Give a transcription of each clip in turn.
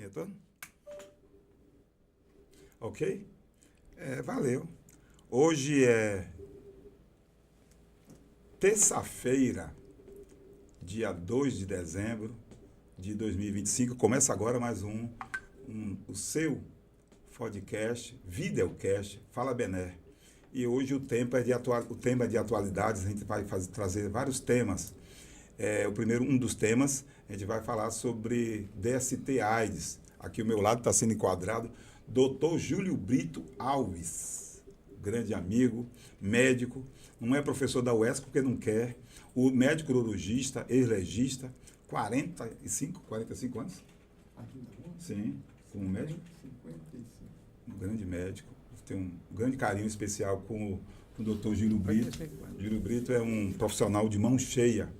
Retorno? Ok? Valeu. Hoje é terça-feira, dia 2 de dezembro de 2025. Começa agora mais o seu podcast, videocast, Fala Bené. E hoje o tema é de atualidades, a gente vai trazer vários temas. Um dos temas, a gente vai falar sobre DST-AIDS. Aqui ao meu lado está sendo enquadrado Dr. Júlio Brito Alves, grande amigo, médico, não é professor da UESC porque não quer, o médico urologista, ex-legista, 45 anos? Aqui na rua? Sim, como médico. 55. Um grande médico, tem um grande carinho especial com o Dr. Júlio Brito. Júlio Brito é um profissional de mão cheia.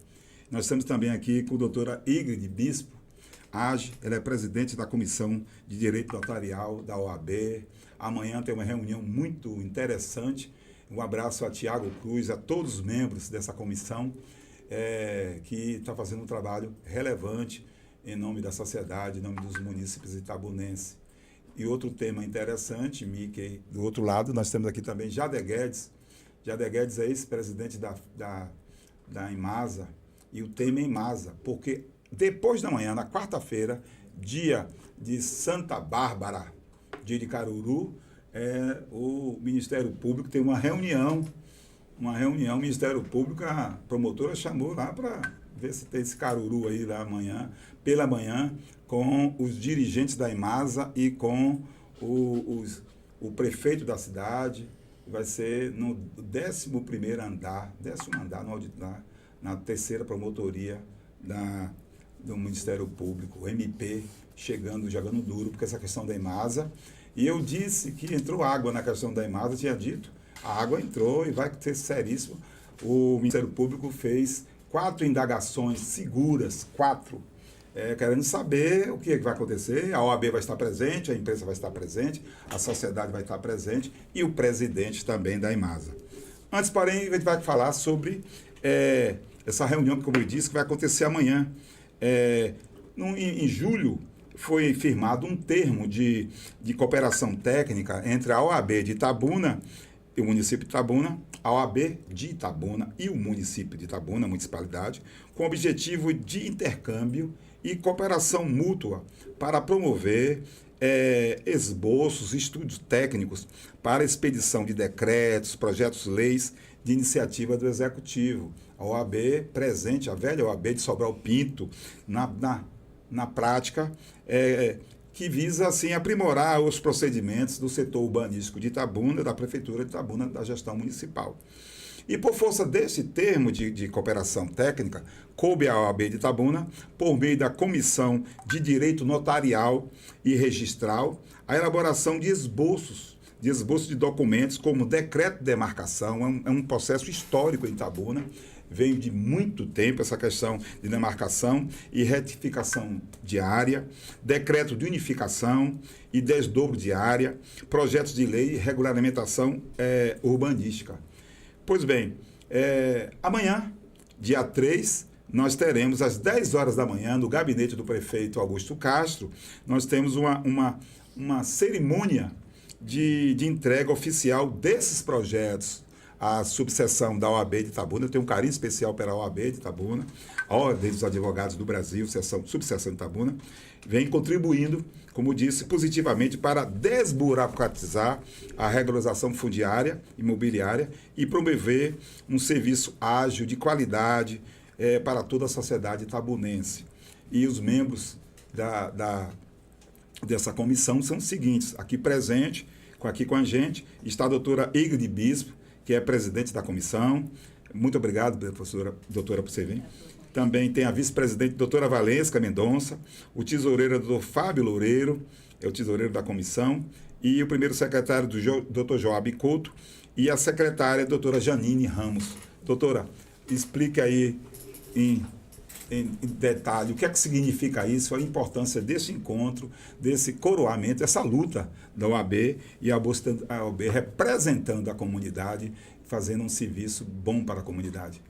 Nós estamos também aqui com a doutora Ingrid Bispo Age, ela é presidente da Comissão de Direito Notarial da OAB. Amanhã tem uma reunião muito interessante. Um abraço a Tiago Cruz, a todos os membros dessa comissão, que está fazendo um trabalho relevante em nome da sociedade, em nome dos munícipes itabunenses. E outro tema interessante, Mickey, do outro lado, nós temos aqui também Jader Guedes. Jader Guedes é ex-presidente da Imasa, e o tema é Imasa, porque depois da manhã, na quarta-feira, dia de Santa Bárbara, dia de Caruru, o Ministério Público tem uma reunião, o Ministério Público, a promotora chamou lá para ver se tem esse Caruru aí lá pela manhã, com os dirigentes da Imasa e com o prefeito da cidade. Vai ser no 11º andar, na terceira promotoria do Ministério Público, o MP, jogando duro, porque essa questão da Imasa. E eu disse que entrou água na questão da Imasa, tinha dito, a água entrou e vai ser seríssimo. O Ministério Público fez 4 indagações seguras, querendo saber o que vai acontecer. A OAB vai estar presente, a imprensa vai estar presente, a sociedade vai estar presente e o presidente também da Imasa. Antes, porém, a gente vai falar sobre essa reunião, como eu disse, que vai acontecer amanhã. Em julho, foi firmado um termo de cooperação técnica entre a OAB de Itabuna e o município de Itabuna, a OAB de Itabuna e o município de Itabuna, a municipalidade, com o objetivo de intercâmbio e cooperação mútua para promover esboços, estudos técnicos para expedição de decretos, projetos-leis de iniciativa do Executivo. A OAB presente, a velha OAB de Sobral Pinto, na prática, que visa assim aprimorar os procedimentos do setor urbanístico de Itabuna, da Prefeitura de Itabuna, da gestão municipal. E por força desse termo de cooperação técnica, coube à OAB de Itabuna, por meio da Comissão de Direito Notarial e Registral, a elaboração de esboços de documentos como decreto de demarcação. É um processo histórico em Itabuna, veio de muito tempo essa questão de demarcação e retificação de área, decreto de unificação e desdobro de área, projetos de lei e regulamentação urbanística. Pois bem, amanhã, dia 3, nós teremos às 10 horas da manhã, no gabinete do prefeito Augusto Castro, nós temos uma cerimônia de entrega oficial desses projetos. A subseção da OAB de Itabuna, eu tenho um carinho especial pela OAB de Itabuna, a Ordem dos Advogados do Brasil, subseção de Itabuna, vem contribuindo, como disse, positivamente para desburocratizar a regularização fundiária, imobiliária e promover um serviço ágil, de qualidade, para toda a sociedade itabunense. E os membros dessa comissão são os seguintes: aqui presente, aqui com a gente, está a doutora Ingrid Bispo, que é presidente da comissão. Muito obrigado, doutora, por você vir. Também tem a vice-presidente, doutora Valesca Mendonça, o tesoureiro, doutor Fábio Loureiro, é o tesoureiro da comissão, e o primeiro secretário, doutor Joab Couto, e a secretária, doutora Janine Ramos. Doutora, explique aí em detalhe o que é que significa isso, a importância desse encontro, desse coroamento, essa luta da OAB e a OAB representando a comunidade, fazendo um serviço bom para a comunidade.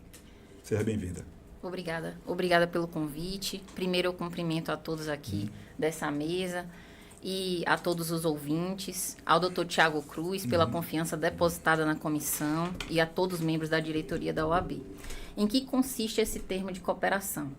Seja bem-vinda. Obrigada. Obrigada pelo convite. Primeiro, eu cumprimento a todos aqui dessa mesa e a todos os ouvintes, ao Dr. Tiago Cruz pela confiança depositada na comissão e a todos os membros da diretoria da OAB. Em que consiste esse termo de cooperação?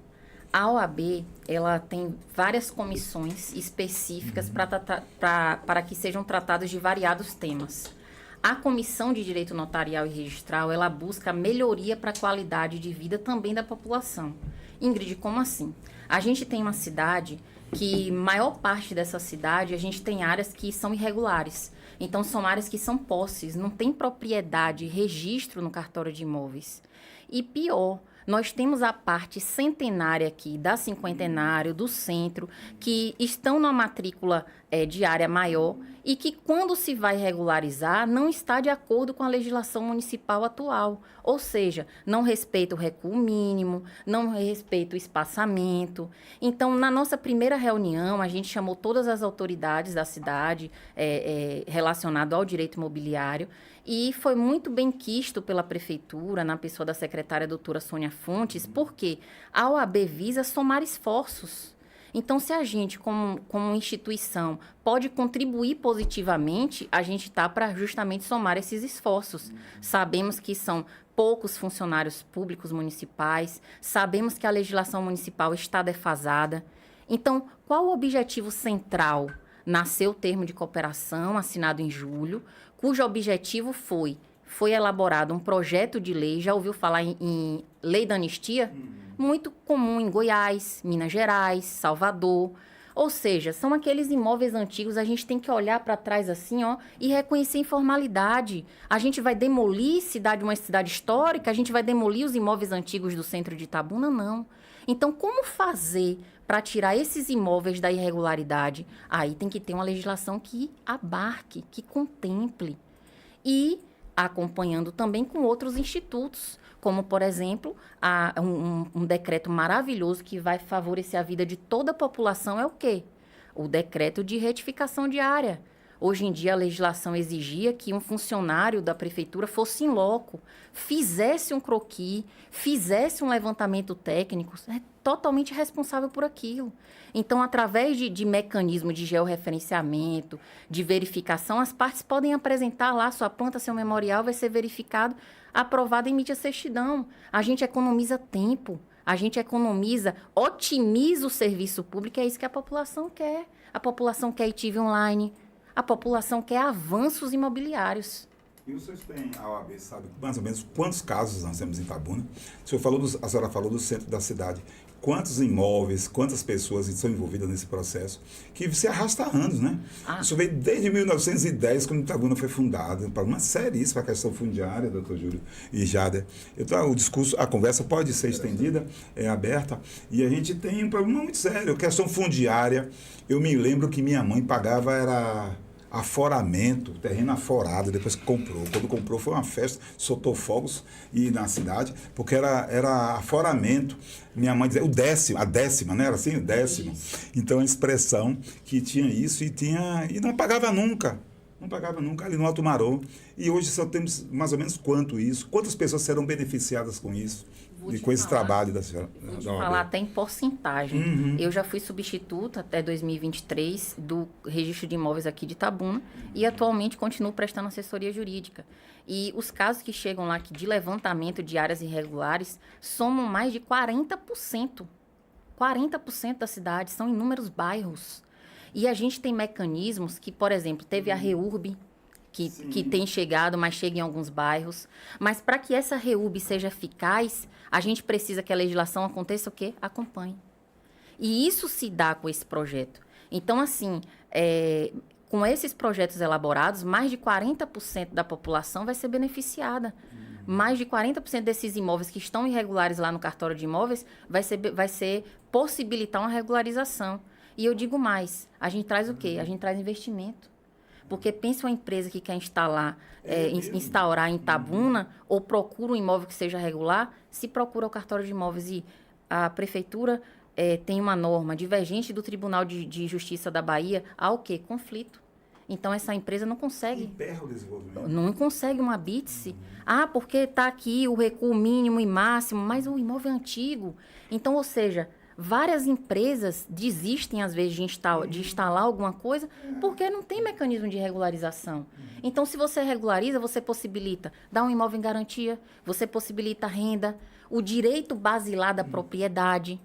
A OAB, ela tem várias comissões específicas para que sejam tratados de variados temas. A Comissão de Direito Notarial e Registral, ela busca melhoria para a qualidade de vida também da população. Ingrid, como assim? A gente tem uma cidade que, maior parte dessa cidade, a gente tem áreas que são irregulares. Então, são áreas que são posses, não tem propriedade, registro no cartório de imóveis. E pior, nós temos a parte centenária aqui, da cinquentenário, do centro, que estão na matrícula de área maior e que, quando se vai regularizar, não está de acordo com a legislação municipal atual. Ou seja, não respeita o recuo mínimo, não respeita o espaçamento. Então, na nossa primeira reunião, a gente chamou todas as autoridades da cidade relacionado ao direito imobiliário e foi muito bem quisto pela prefeitura, na pessoa da secretária doutora Sônia Fontes, porque a OAB visa somar esforços. Então, se a gente, como instituição, pode contribuir positivamente, a gente está para justamente somar esses esforços. Sabemos que são poucos funcionários públicos municipais, sabemos que a legislação municipal está defasada. Então, qual o objetivo central? Nasceu o termo de cooperação, assinado em julho, cujo objetivo foi elaborado um projeto de lei, já ouviu falar em lei da anistia? Muito comum em Goiás, Minas Gerais, Salvador. Ou seja, são aqueles imóveis antigos, a gente tem que olhar para trás assim, ó, e reconhecer informalidade. A gente vai demolir uma cidade histórica, a gente vai demolir os imóveis antigos do centro de Itabuna? Não. Então, como fazer para tirar esses imóveis da irregularidade? Aí tem que ter uma legislação que abarque, que contemple. E acompanhando também com outros institutos, como, por exemplo, um decreto maravilhoso que vai favorecer a vida de toda a população é o quê? O decreto de retificação de área. Hoje em dia, a legislação exigia que um funcionário da prefeitura fosse in loco, fizesse um croquis, fizesse um levantamento técnico, é totalmente responsável por aquilo. Então, através de mecanismo de georreferenciamento, de verificação, as partes podem apresentar lá sua planta, seu memorial, vai ser verificado, aprovado, emite a certidão. A gente economiza tempo, a gente otimiza o serviço público, é isso que a população quer. A população quer ITV online, a população quer avanços imobiliários. E vocês têm, a OAB sabe mais ou menos quantos casos nós temos em Itabuna? A senhora falou do centro da cidade. Quantos imóveis, quantas pessoas estão envolvidas nesse processo, que se arrasta há anos, né? Isso veio desde 1910, quando Itabuna foi fundada, para uma seríssima questão fundiária, doutor Júlio e Jader. Então, a conversa pode ser estendida, é aberta, e a gente tem um problema muito sério, questão fundiária. Eu me lembro que minha mãe pagava, era aforamento, terreno aforado, depois que comprou. Quando comprou foi uma festa, soltou fogos na cidade, porque era aforamento. Minha mãe dizia, a décima, né? Era assim, o décimo. Isso. Então, a expressão que tinha isso e não pagava nunca. Não pagava nunca ali no Alto Marô. E hoje só temos mais ou menos quanto isso? Quantas pessoas serão beneficiadas com isso? E com esse trabalho da senhora? Vou te falar até em porcentagem. Uhum. Eu já fui substituta até 2023 do registro de imóveis aqui de Itabuna e atualmente continuo prestando assessoria jurídica. E os casos que chegam lá de levantamento de áreas irregulares somam mais de 40%. 40% da cidade, são inúmeros bairros. E a gente tem mecanismos que, por exemplo, teve a REURB, que tem chegado, mas chega em alguns bairros. Mas para que essa REURB seja eficaz, a gente precisa que a legislação aconteça o quê? Acompanhe. E isso se dá com esse projeto. Então, assim, com esses projetos elaborados, mais de 40% da população vai ser beneficiada. Mais de 40% desses imóveis que estão irregulares lá no cartório de imóveis vai ser possibilitar uma regularização. E eu digo mais, a gente traz o quê? A gente traz investimento. Porque pensa uma empresa que quer instaurar em Itabuna ou procura um imóvel que seja regular, se procura o cartório de imóveis e a prefeitura tem uma norma divergente do Tribunal de Justiça da Bahia, há o quê? Conflito. Então, essa empresa não consegue. Emperra o desenvolvimento. Não consegue uma BITS. Porque está aqui o recuo mínimo e máximo, mas o imóvel é antigo. Então, ou seja, várias empresas desistem, às vezes, de instalar alguma coisa porque não tem mecanismo de regularização. Então, se você regulariza, você possibilita dar um imóvel em garantia, você possibilita renda, o direito basilar da propriedade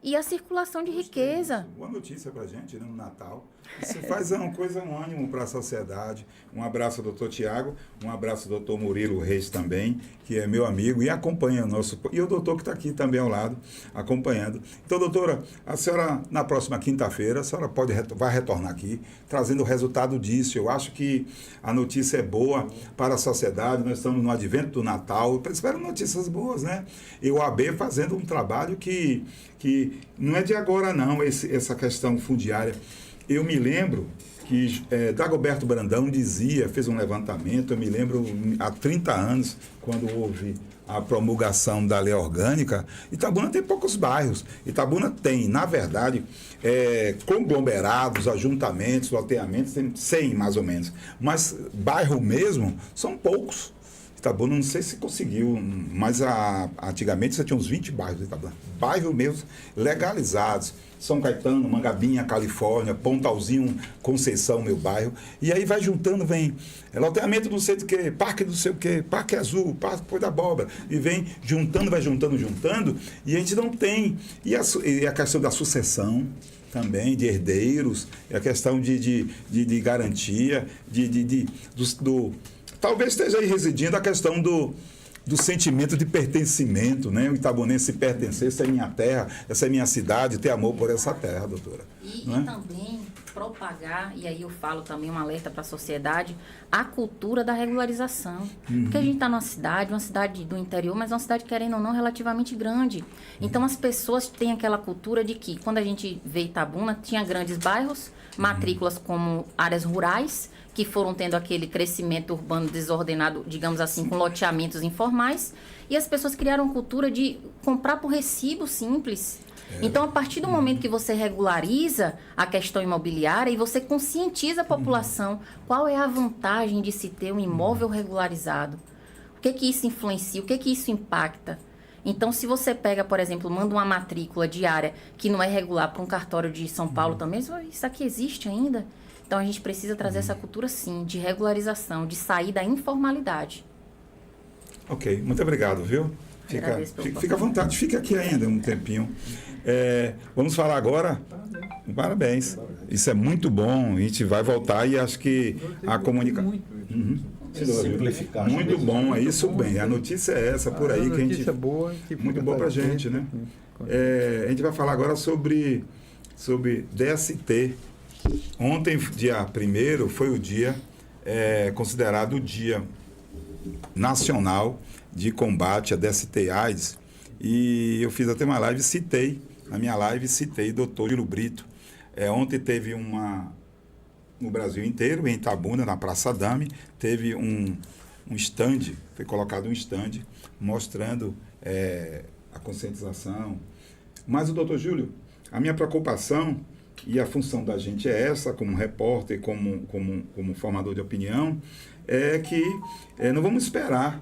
e a circulação de riqueza. Boa notícia para a gente, né, no Natal. Isso faz uma coisa, um ânimo para a sociedade. Um abraço ao doutor Tiago, um abraço ao doutor Murilo Reis também, que é meu amigo e acompanha o nosso... E o doutor que está aqui também ao lado, acompanhando. Então, doutora, a senhora, na próxima quinta-feira, a senhora vai retornar aqui, trazendo o resultado disso. Eu acho que a notícia é boa para a sociedade, nós estamos no advento do Natal, espero notícias boas, né? E o AB fazendo um trabalho que não é de agora, não, essa questão fundiária. Eu me lembro que Dagoberto Brandão fez um levantamento, eu me lembro há 30 anos, quando houve a promulgação da lei orgânica, Itabuna tem poucos bairros. Itabuna tem, na verdade, conglomerados, ajuntamentos, loteamentos, tem 100 mais ou menos. Mas bairro mesmo são poucos. Itabuna, não sei se conseguiu, mas antigamente você tinha uns 20 bairros de Itabuna. Bairros mesmo legalizados. São Caetano, Mangabinha, Califórnia, Pontalzinho, Conceição, meu bairro. E aí vai juntando, vem loteamento não sei do que, parque não sei o que, parque azul, parque Pôr da Abóbora. E vem juntando, vai juntando, e a gente não tem. E a questão da sucessão também, de herdeiros, e a questão de garantia, talvez esteja aí residindo a questão do sentimento de pertencimento, né? O itabunense pertencer, essa é minha terra, essa é minha cidade, ter amor por essa terra, doutora. E também propagar, e aí eu falo também um alerta para a sociedade, a cultura da regularização. Porque a gente está numa cidade do interior, mas uma cidade, querendo ou não, relativamente grande. Então as pessoas têm aquela cultura de que, quando a gente vê Itabuna, tinha grandes bairros, matrículas como áreas rurais, que foram tendo aquele crescimento urbano desordenado, digamos assim, com loteamentos informais, e as pessoas criaram cultura de comprar por recibo simples. Então, a partir do momento que você regulariza a questão imobiliária e você conscientiza a população qual é a vantagem de se ter um imóvel regularizado, o que isso influencia, o que isso impacta. Então, se você pega, por exemplo, manda uma matrícula diária que não é regular para um cartório de São Paulo também, isso aqui existe ainda? Então, a gente precisa trazer essa cultura, sim, de regularização, de sair da informalidade. Ok, muito obrigado, viu? Fica à vontade, fica aqui ainda um tempinho. Vamos falar agora? Parabéns. Isso é muito bom, a gente vai voltar e acho que a comunicação... Simplificar. Muito bom, é isso bem. A notícia é essa, por aí, que a gente... boa, muito boa para a gente, né? A gente vai falar agora sobre DST. Ontem, dia 1º, foi o dia considerado o Dia Nacional de Combate à DST-AIDS. E eu fiz até uma live, na minha live, citei doutor Júlio Brito. Ontem teve no Brasil inteiro, em Itabuna, na Praça Dame, teve um stand, foi colocado um stand mostrando a conscientização. Mas o doutor Júlio, a minha preocupação e a função da gente é essa, como repórter, como formador de opinião, é que não vamos esperar.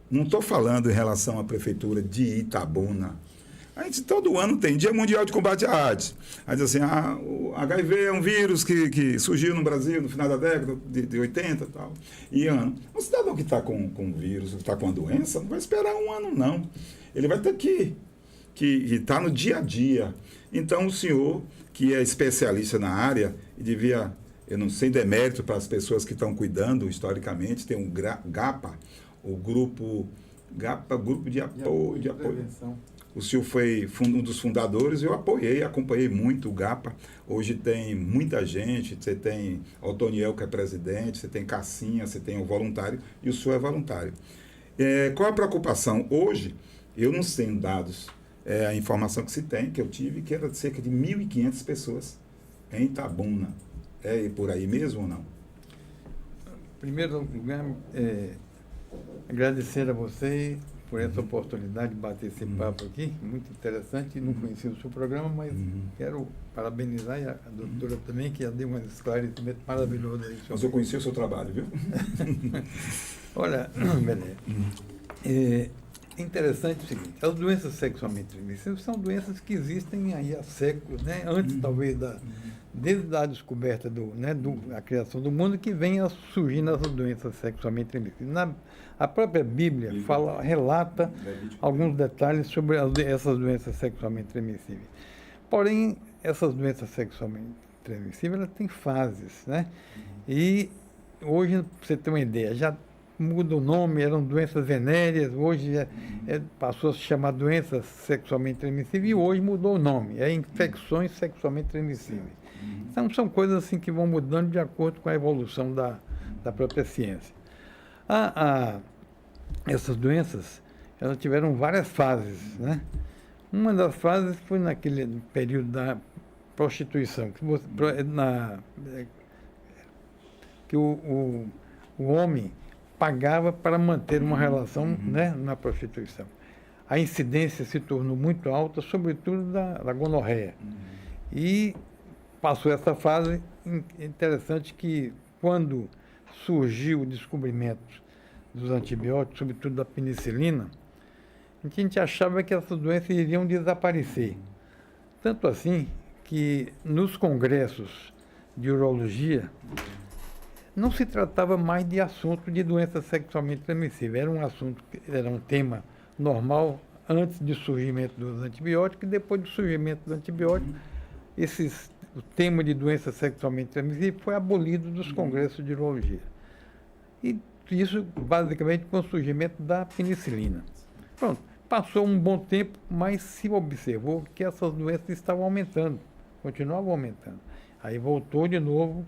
Não estou falando em relação à Prefeitura de Itabuna. A gente todo ano tem Dia Mundial de Combate à AIDS. Aí diz assim, o HIV é um vírus que surgiu no Brasil no final da década de 80 e tal. E ano. Um cidadão que está com o vírus, que está com a doença, não vai esperar um ano, não. Ele vai ter que estar no dia a dia. Então, o senhor, que é especialista na área, e devia, eu não sei, demérito para as pessoas que estão cuidando historicamente, tem um GAPA, o grupo de apoio. O senhor foi um dos fundadores, eu acompanhei muito o GAPA. Hoje tem muita gente, você tem Otoniel, que é presidente, você tem Cassinha, você tem o voluntário, e o senhor é voluntário. Qual a preocupação? Hoje, eu não tenho dados, a informação que se tem, que eu tive, que era de cerca de 1.500 pessoas em Itabuna. É por aí mesmo ou não? Em primeiro lugar, agradecer a você por essa oportunidade de bater esse papo aqui, muito interessante. Não conhecia o seu programa, mas quero parabenizar e a doutora também, que já deu um esclarecimento maravilhoso aí. Mas eu conheci o seu trabalho, viu? Olha, Bené, é interessante o seguinte, as doenças sexualmente transmissíveis são doenças que existem aí há séculos, né? Antes talvez desde a descoberta a criação do mundo, que vem surgindo essas doenças sexualmente transmissíveis. A própria Bíblia relata alguns detalhes sobre essas doenças sexualmente transmissíveis. Porém, essas doenças sexualmente transmissíveis, elas têm fases, né? E hoje, para você ter uma ideia, já muda o nome, eram doenças venéreas, hoje passou a se chamar doenças sexualmente transmissíveis, e hoje mudou o nome, é infecções sexualmente transmissíveis. Então, são coisas assim que vão mudando de acordo com a evolução da própria ciência. Essas doenças, elas tiveram várias fases, né? Uma das fases foi naquele período da prostituição, que o homem pagava para manter uma relação, né, na prostituição. A incidência se tornou muito alta, sobretudo da gonorreia. E passou essa fase interessante que, quando surgiu o descobrimento dos antibióticos, sobretudo da penicilina, a gente achava que essas doenças iriam desaparecer. Tanto assim que, nos congressos de urologia, não se tratava mais de assunto de doença sexualmente transmissível. Era um tema normal antes do surgimento dos antibióticos, e depois do surgimento dos antibióticos, o tema de doença sexualmente transmissível foi abolido dos congressos de urologia. E isso, basicamente, com o surgimento da penicilina. Pronto, passou um bom tempo, mas se observou que essas doenças estavam aumentando, continuavam aumentando. Aí voltou de novo.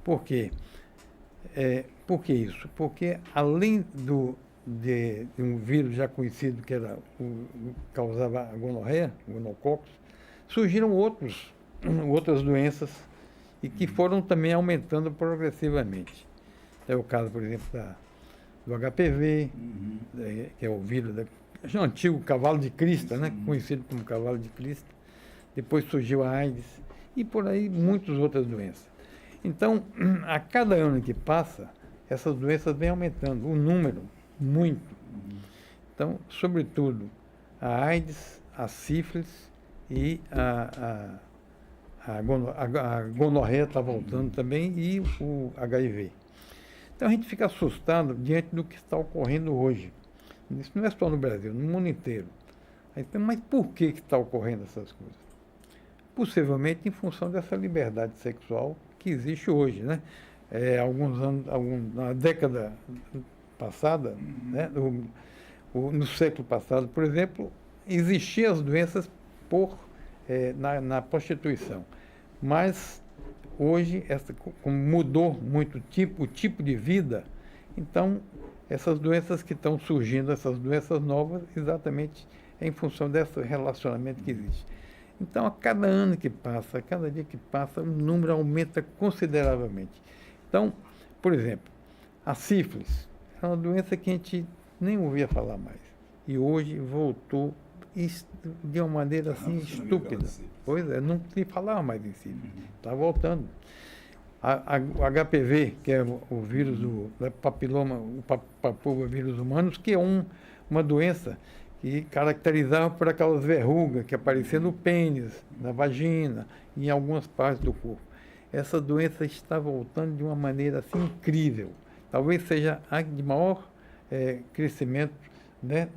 Por quê? Por que isso? Porque, além de um vírus já conhecido que causava a gonorreia, o gonococcus, surgiram outras doenças e que foram também aumentando progressivamente. É o caso, por exemplo, do HPV, que é o vírus o antigo cavalo de Cristo, né? Conhecido como cavalo de Cristo. Depois surgiu a AIDS e por aí muitas outras doenças. Então, a cada ano que passa, essas doenças vêm aumentando, o número, muito. Então, sobretudo, a AIDS, a sífilis e a gonorreia está voltando também, e o HIV. Então, a gente fica assustado diante do que está ocorrendo hoje. Isso não é só no Brasil, no mundo inteiro. Mas por que está ocorrendo essas coisas? Possivelmente em função dessa liberdade sexual que existe hoje, né? Na década passada, né? No século passado, por exemplo, existiam as doenças na prostituição. Mas hoje, como mudou muito o tipo de vida, então essas doenças que estão surgindo, essas doenças novas, exatamente em função desse relacionamento que existe. Então, a cada ano que passa, a cada dia que passa, o número aumenta consideravelmente. Então, por exemplo, a sífilis é uma doença que a gente nem ouvia falar mais. E hoje voltou de uma maneira assim estúpida. Pois é, não se falava mais em sífilis. Está voltando. O HPV, que é o vírus do papiloma, o papilomavírus humanos, que é uma doença que caracterizava por aquelas verrugas que apareciam no pênis, na vagina e em algumas partes do corpo. Essa doença está voltando de uma maneira assim incrível. Talvez seja a de maior crescimento, né,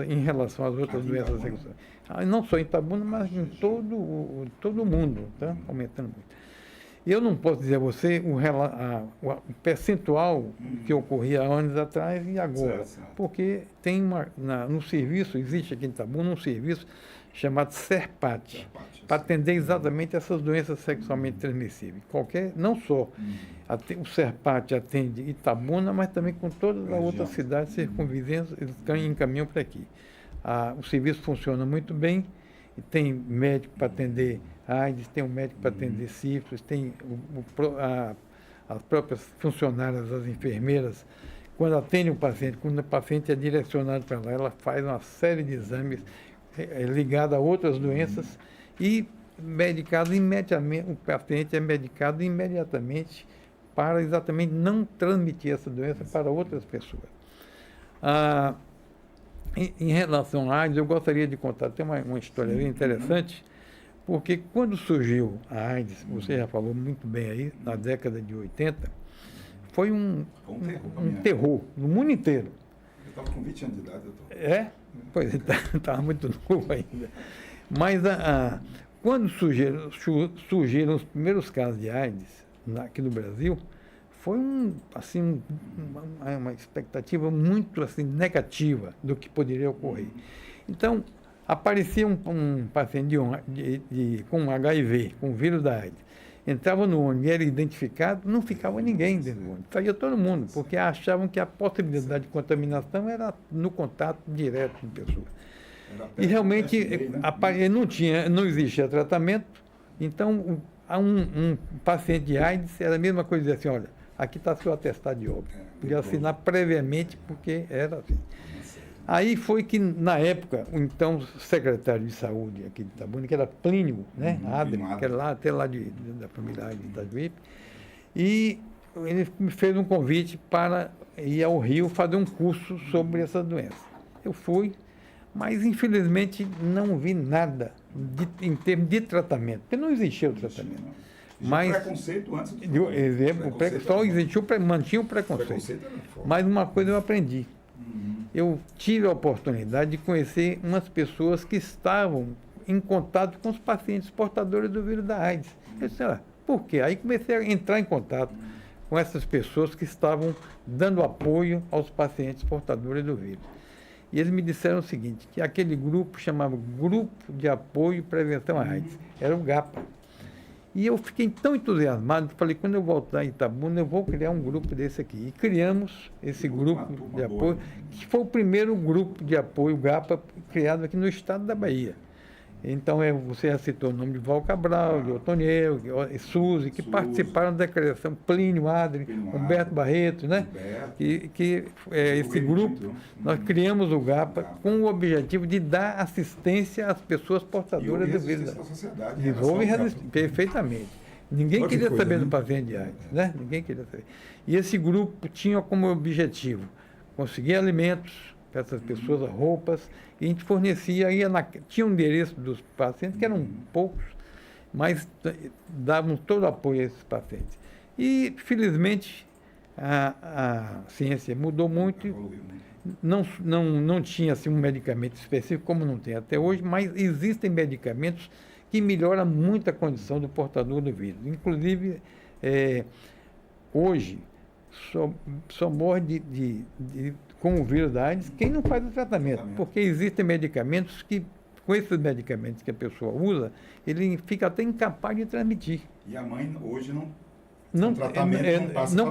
em relação às outras doenças sexuais. Não só em Itabuna, mas em todo o mundo, tá? Aumentando muito. E eu não posso dizer a você o percentual que ocorria há anos atrás e agora, porque tem no serviço, existe aqui em Itabuna um serviço chamado SERPAT, para atender exatamente essas doenças sexualmente transmissíveis. Não só o SERPAT atende Itabuna, mas também com todas as outras cidades circunvizinhas, eles encaminham para aqui. O serviço funciona muito bem, e tem médico para atender AIDS, tem um médico para atender sífilis, tem as próprias funcionárias, as enfermeiras, quando atende o paciente, quando o paciente é direcionado para lá, ela faz uma série de exames ligados a outras doenças e medicado imediatamente, o paciente é medicado imediatamente para exatamente não transmitir essa doença para outras pessoas. Em relação à AIDS, eu gostaria de contar até uma história interessante, porque quando surgiu a AIDS, você já falou muito bem aí, na década de 80, foi um terror no mundo inteiro. Eu estava com 20 anos de idade, doutor. É? Pois estava muito novo ainda. Mas quando surgiram os primeiros casos de AIDS aqui no Brasil, foi uma expectativa muito assim, negativa do que poderia ocorrer. Então, aparecia um paciente com HIV, com o vírus da AIDS, entrava no ônibus e era identificado, não ficava ninguém dentro do ônibus, saía todo mundo, porque achavam que a possibilidade de contaminação era no contato direto com a pessoa. E realmente não existia tratamento, então um paciente de AIDS era a mesma coisa, dizer assim, olha, aqui está seu atestado de óbito. Podia assinar previamente, porque era assim. Aí foi que, na época, o então secretário de saúde aqui de Itabuna, que era Plínio, né? Adem, que era até lá da família de Itajuípe, e ele me fez um convite para ir ao Rio fazer um curso sobre essa doença. Eu fui, mas infelizmente não vi nada em termos de tratamento, porque não existia o tratamento. Mas preconceito antes do exemplo, só existiu, mantinha o preconceito. Mas uma coisa eu aprendi. Eu tive a oportunidade de conhecer umas pessoas que estavam em contato com os pacientes portadores do vírus da AIDS. Eu disse, por quê? Aí comecei a entrar em contato com essas pessoas que estavam dando apoio aos pacientes portadores do vírus. E eles me disseram o seguinte, que aquele grupo chamava Grupo de Apoio e Prevenção à AIDS. Era o GAPA. E eu fiquei tão entusiasmado, falei, quando eu voltar em Itabuna, eu vou criar um grupo desse aqui. E criamos esse grupo de apoio, que foi o primeiro grupo de apoio GAPA criado aqui no estado da Bahia. Então, você já citou o nome de Val Cabral, de Otoniel, Suzy, que participaram da criação, Plínio, Adri, Humberto Barreto, né? Esse grupo, nós criamos o GAPA com o objetivo de dar assistência às pessoas portadoras do vírus. Desenvolve perfeitamente. Ninguém queria saber do paciente de AIDS, né? Ninguém queria saber. E esse grupo tinha como objetivo conseguir alimentos para essas pessoas, roupas, e a gente fornecia, tinha um endereço dos pacientes, que eram poucos, mas davam todo o apoio a esses pacientes. E, felizmente, a ciência mudou muito, não tinha assim, um medicamento específico, como não tem até hoje, mas existem medicamentos que melhoram muito a condição do portador do vírus. Inclusive, hoje, só morre com o vírus da AIDS quem não faz o tratamento, porque existem medicamentos que, com esses medicamentos que a pessoa usa, ele fica até incapaz de transmitir. E a mãe hoje não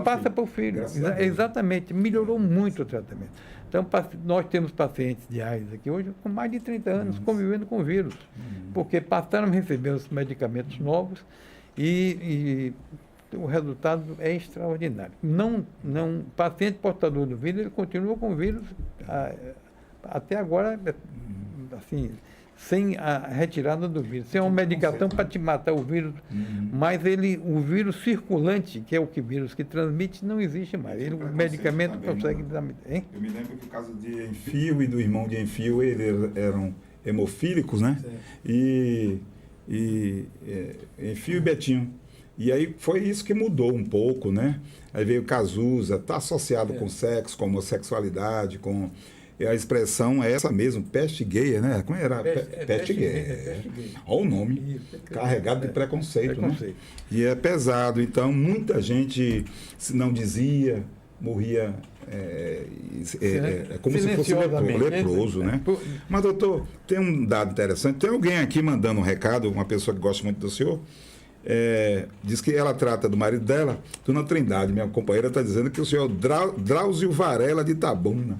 passa para o filho. Exatamente, melhorou muito o tratamento. Então, nós temos pacientes de AIDS aqui hoje com mais de 30 anos convivendo com o vírus, porque passaram a receber os medicamentos novos e o resultado é extraordinário. Paciente portador do vírus, ele continua com o vírus até agora, assim, sem a retirada do vírus, sem uma medicação para te matar o vírus, mas o vírus circulante, que é o vírus que transmite, não existe mais. O medicamento consegue transmitir. Hein? Eu me lembro que o caso de Enfio e do irmão de Enfio, eles eram hemofílicos, né? E Enfio e Betinho. E aí foi isso que mudou um pouco, né? Aí veio Cazuza, está associado com sexo, com homossexualidade, com... E a expressão é essa mesmo, peste gay, né? Como era? Peste gay. Olha o nome, carregado de preconceito, né? E é pesado, então muita gente não dizia, morria... como se fosse leproso, né? Mas, doutor, tem um dado interessante. Tem alguém aqui mandando um recado, uma pessoa que gosta muito do senhor, diz que ela trata do marido dela, Dona Trindade, minha companheira, está dizendo que o senhor Drauzio Varela de Itabuna.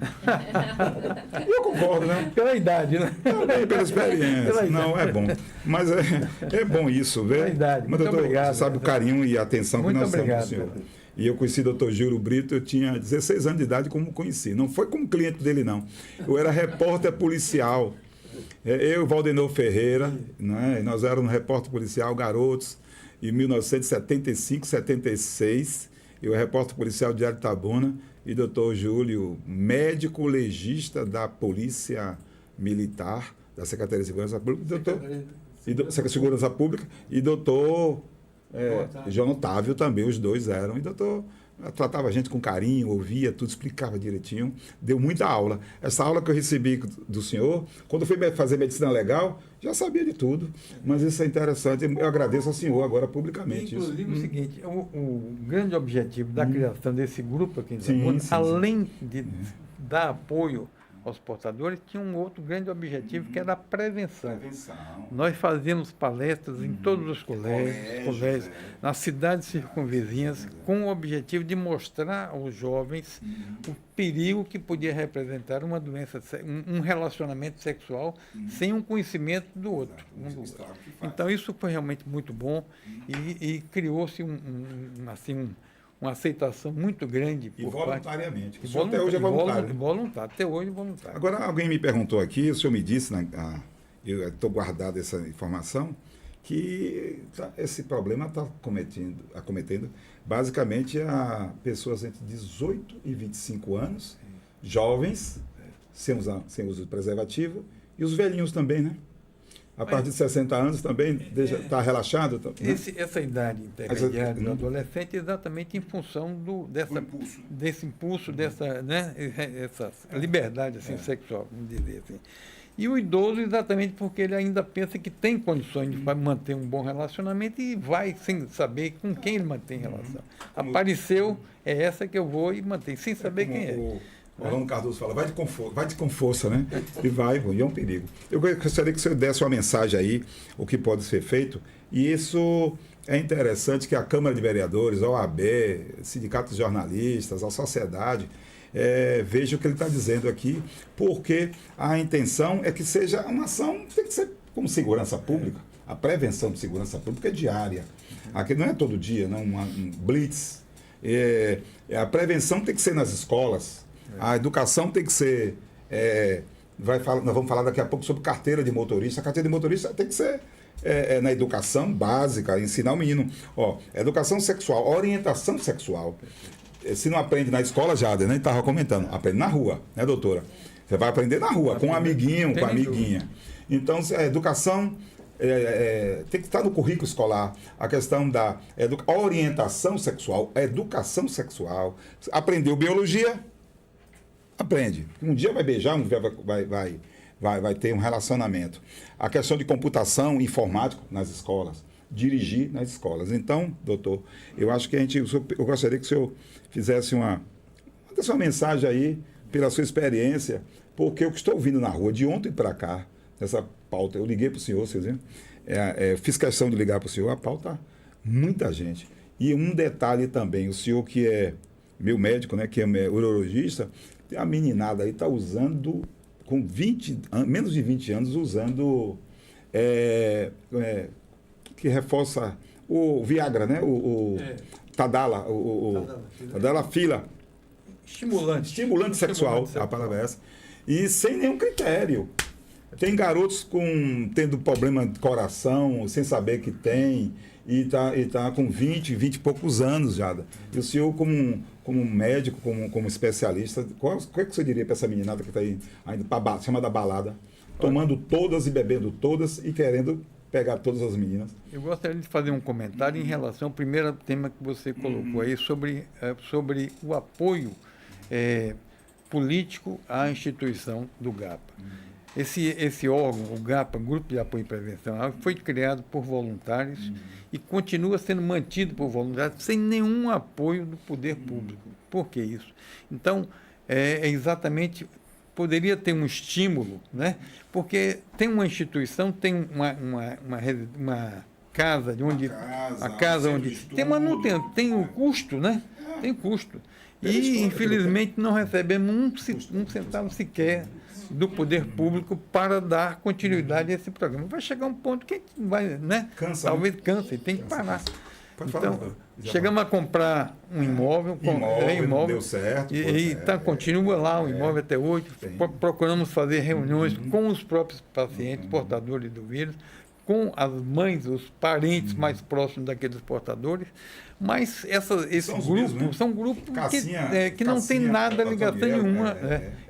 E eu concordo, né? Pela idade, né? Também pela experiência. Não, é bom. Mas é bom isso, velho. Pela idade. Mas, doutor, obrigado, você sabe o carinho e a atenção que nós temos do senhor. E eu conheci o doutor Júlio Brito, eu tinha 16 anos de idade como conheci. Não foi como cliente dele, não. Eu era repórter policial. Eu e Valdenor Ferreira, né? Nós éramos repórter policial, garotos, em 1975, 76. Eu era repórter policial do Diário Itabuna. E doutor Júlio, médico legista da Polícia Militar, da Secretaria de Segurança Pública, Segurança Pública, e doutor João Otávio também, os dois eram. E doutor tratava a gente com carinho, ouvia tudo, explicava direitinho, deu muita aula. Essa aula que eu recebi do senhor, quando eu fui fazer medicina legal, já sabia de tudo, mas isso é interessante, eu agradeço ao senhor agora publicamente. Inclusive o seguinte, o grande objetivo da criação desse grupo aqui em Itabuna, além de dar apoio aos portadores, tinha um outro grande objetivo, que era a prevenção. Nós fazíamos palestras em todos os colégios, nas cidades circunvizinhas, com o objetivo de mostrar aos jovens o perigo que podia representar uma doença, um relacionamento sexual sem um conhecimento do outro. Então, isso foi realmente muito bom e criou-se uma aceitação muito grande. E voluntariamente. O senhor até hoje é voluntário. Voluntário, até hoje é voluntário. Agora, alguém me perguntou aqui, o senhor me disse, eu estou guardado essa informação, que esse problema está acometendo basicamente a pessoas entre 18 e 25 anos, jovens, sem uso de preservativo, e os velhinhos também, né? A partir de 60 anos também está relaxado? Né? Essa idade intermediária do adolescente é exatamente em função desse impulso, dessa essa liberdade assim, sexual, vamos dizer assim. E o idoso exatamente porque ele ainda pensa que tem condições de manter um bom relacionamento e vai sem saber com quem ele mantém relação. Apareceu, é essa que eu vou e manter, sem saber quem é. O Orlando Cardoso fala, vai com força, né? E é um perigo. Eu gostaria que você desse uma mensagem aí, o que pode ser feito, e isso é interessante que a Câmara de Vereadores, a OAB, sindicatos de jornalistas, a sociedade, veja o que ele está dizendo aqui, porque a intenção é que seja uma ação, tem que ser como segurança pública, a prevenção de segurança pública é diária, aqui não é todo dia, não, um blitz, a prevenção tem que ser nas escolas, a educação tem que ser... nós vamos falar daqui a pouco sobre carteira de motorista. A carteira de motorista tem que ser na educação básica, ensinar o menino. Educação sexual, orientação sexual. Se não aprende na escola, Jader, né? Estava comentando, aprende na rua, né, doutora? Você vai aprender na rua, com um amiguinho, com a amiguinha. Então, a educação... tem que estar no currículo escolar a questão da orientação sexual, educação sexual. Aprendeu biologia? Aprende. Um dia vai beijar, um dia vai ter um relacionamento. A questão de computação, informática nas escolas, dirigir nas escolas. Então, doutor, eu acho que eu gostaria que o senhor fizesse uma mensagem aí, pela sua experiência, porque eu que estou ouvindo na rua, de ontem para cá, essa pauta, eu liguei para o senhor, vocês viram? Fiz questão de ligar para o senhor, a pauta, muita gente. E um detalhe também, o senhor que é meu médico, né, que é urologista, tem a meninada aí está usando, com menos de 20 anos, usando, que reforça o Viagra, né? O Tadala, Tadala Fila. Estimulante sexual, a palavra é essa. E sem nenhum critério. Tem garotos tendo problema de coração, sem saber que tem, e tá com 20 e poucos anos já. E o senhor, como médico, como especialista, qual é que você diria para essa meninada que está aí, ainda chama da balada, tomando todas e bebendo todas e querendo pegar todas as meninas? Eu gostaria de fazer um comentário em relação ao primeiro tema que você colocou aí, sobre o apoio político à instituição do GAPA. Esse órgão, o GAPA, Grupo de Apoio e Prevenção, foi criado por voluntários e continua sendo mantido por voluntários sem nenhum apoio do poder público. Por que isso? Então, exatamente, poderia ter um estímulo, né? Porque tem uma instituição, tem uma casa de onde... A casa onde... Tem um custo, né? Tem custo. E, infelizmente, não recebemos um centavo sequer do poder público para dar continuidade a esse programa. Vai chegar um ponto que vai, né? Cansa, talvez canse, tem que parar. Pode falar, Então, doutor. chegamos a comprar um imóvel, Deu certo. continua lá o imóvel até hoje. Sim. Procuramos fazer reuniões com os próprios pacientes portadores do vírus, com as mães, os parentes mais próximos daqueles portadores. Mas esse São os grupo mesmos, né? são grupos que não tem Cassinha, nada ligação Antoniel, nenhuma.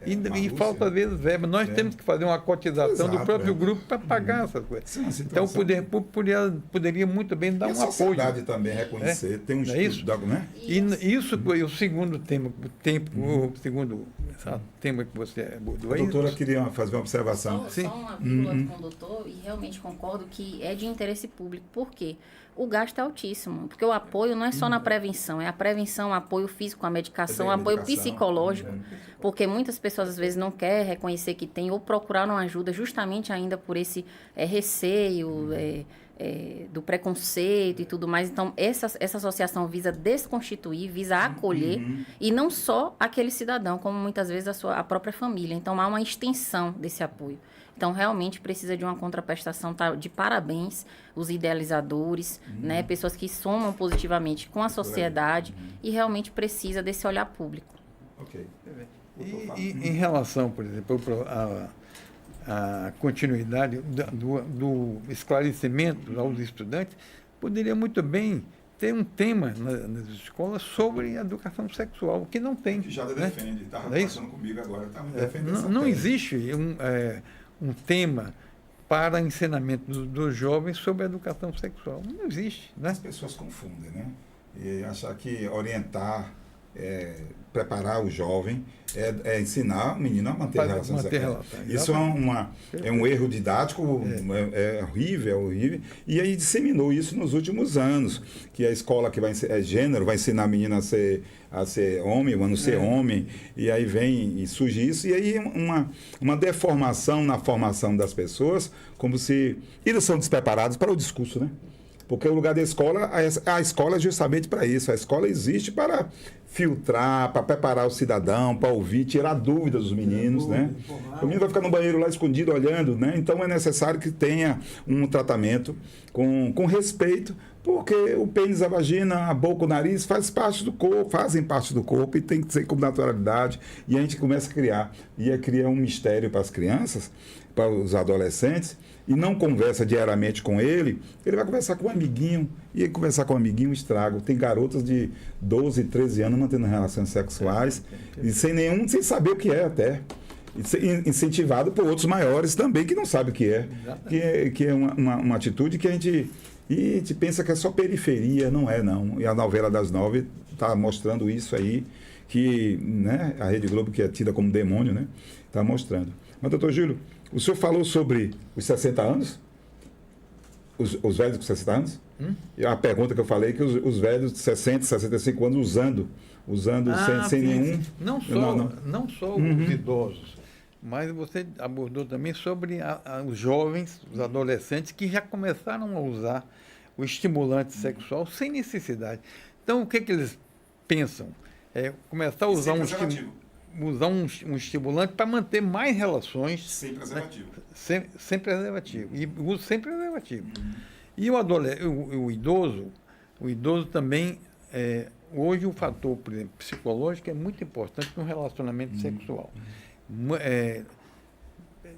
E Marlúcia. falta, às vezes, verba. Nós temos que fazer uma cotização do Exato, próprio grupo para pagar essas coisas. Sim, uma Então, o situação- poder público poderia muito bem dar E a um apoio. sociedade também reconhecer, tem um Não é estudo, isso? né? E isso foi o segundo tema, o segundo tema que você abordou. A doutora queria fazer uma observação. Só, Sim. só uma vírgula com o doutor, e realmente concordo que é de interesse público. Por quê? O gasto é altíssimo, porque o apoio não é só na prevenção, é a prevenção, o apoio físico, a medicação, o apoio psicológico, porque muitas pessoas às vezes não querem reconhecer que tem ou procuraram ajuda justamente ainda por esse receio do preconceito e tudo mais. Então, essa associação visa desconstituir, visa acolher, e não só aquele cidadão, como muitas vezes a própria família. Então, há uma extensão desse apoio. Então, realmente precisa de uma contraprestação, tá? De parabéns, os idealizadores, né? Pessoas que somam positivamente com a sociedade e realmente precisa desse olhar público. Ok. E em relação, por exemplo, à continuidade do esclarecimento aos estudantes, poderia muito bem ter um tema nas escolas sobre educação sexual, que não tem. Que já né? defende, estava Não é isso? passando comigo agora, estava defendendo. Não existe um tema para ensinamento dos jovens sobre a educação sexual. Não existe, né? As pessoas confundem, né? E achar que orientar, preparar o jovem é ensinar o menino a manter relações sexuais. Isso é um erro didático, é horrível. E aí disseminou isso nos últimos anos, que a escola que vai gênero vai ensinar a menina a ser homem, a não ser homem, e aí vem e surge isso, e aí uma deformação na formação das pessoas, como se eles são despreparados para o discurso, né? Porque o lugar da escola, a escola é justamente para isso. A escola existe para filtrar, para preparar o cidadão, para ouvir, tirar dúvidas dos meninos, né? O menino vai ficar no banheiro lá escondido olhando, né? Então é necessário que tenha um tratamento com respeito, porque o pênis, a vagina, a boca, o nariz fazem parte do corpo e tem que ser com naturalidade. E a gente começa a criar um mistério para as crianças, para os adolescentes, e não conversa diariamente com ele vai conversar com um amiguinho, e ele conversar com um amiguinho estrago. Tem garotas de 12, 13 anos mantendo relações sexuais, e sem saber o que é até. Incentivado por outros maiores também, que não sabem o que é. Que é uma atitude que a gente pensa que é só periferia, não é não. E a novela das 9 está mostrando isso aí, que, né, a Rede Globo, que é tida como demônio, né, está mostrando. Mas, doutor Júlio, o senhor falou sobre os 60 anos? Os velhos com 60 anos? E a pergunta que eu falei, que os velhos de 60, 65 anos usando sem nenhum... Não só os idosos, mas você abordou também sobre os jovens, os adolescentes, que já começaram a usar o estimulante sexual sem necessidade. Então, o que eles pensam? Começar a usar um estimulante para manter mais relações. Sem preservativo. Né? Sem preservativo. E uso sem preservativo. E o idoso também, hoje o fator, por exemplo, psicológico é muito importante no relacionamento sexual.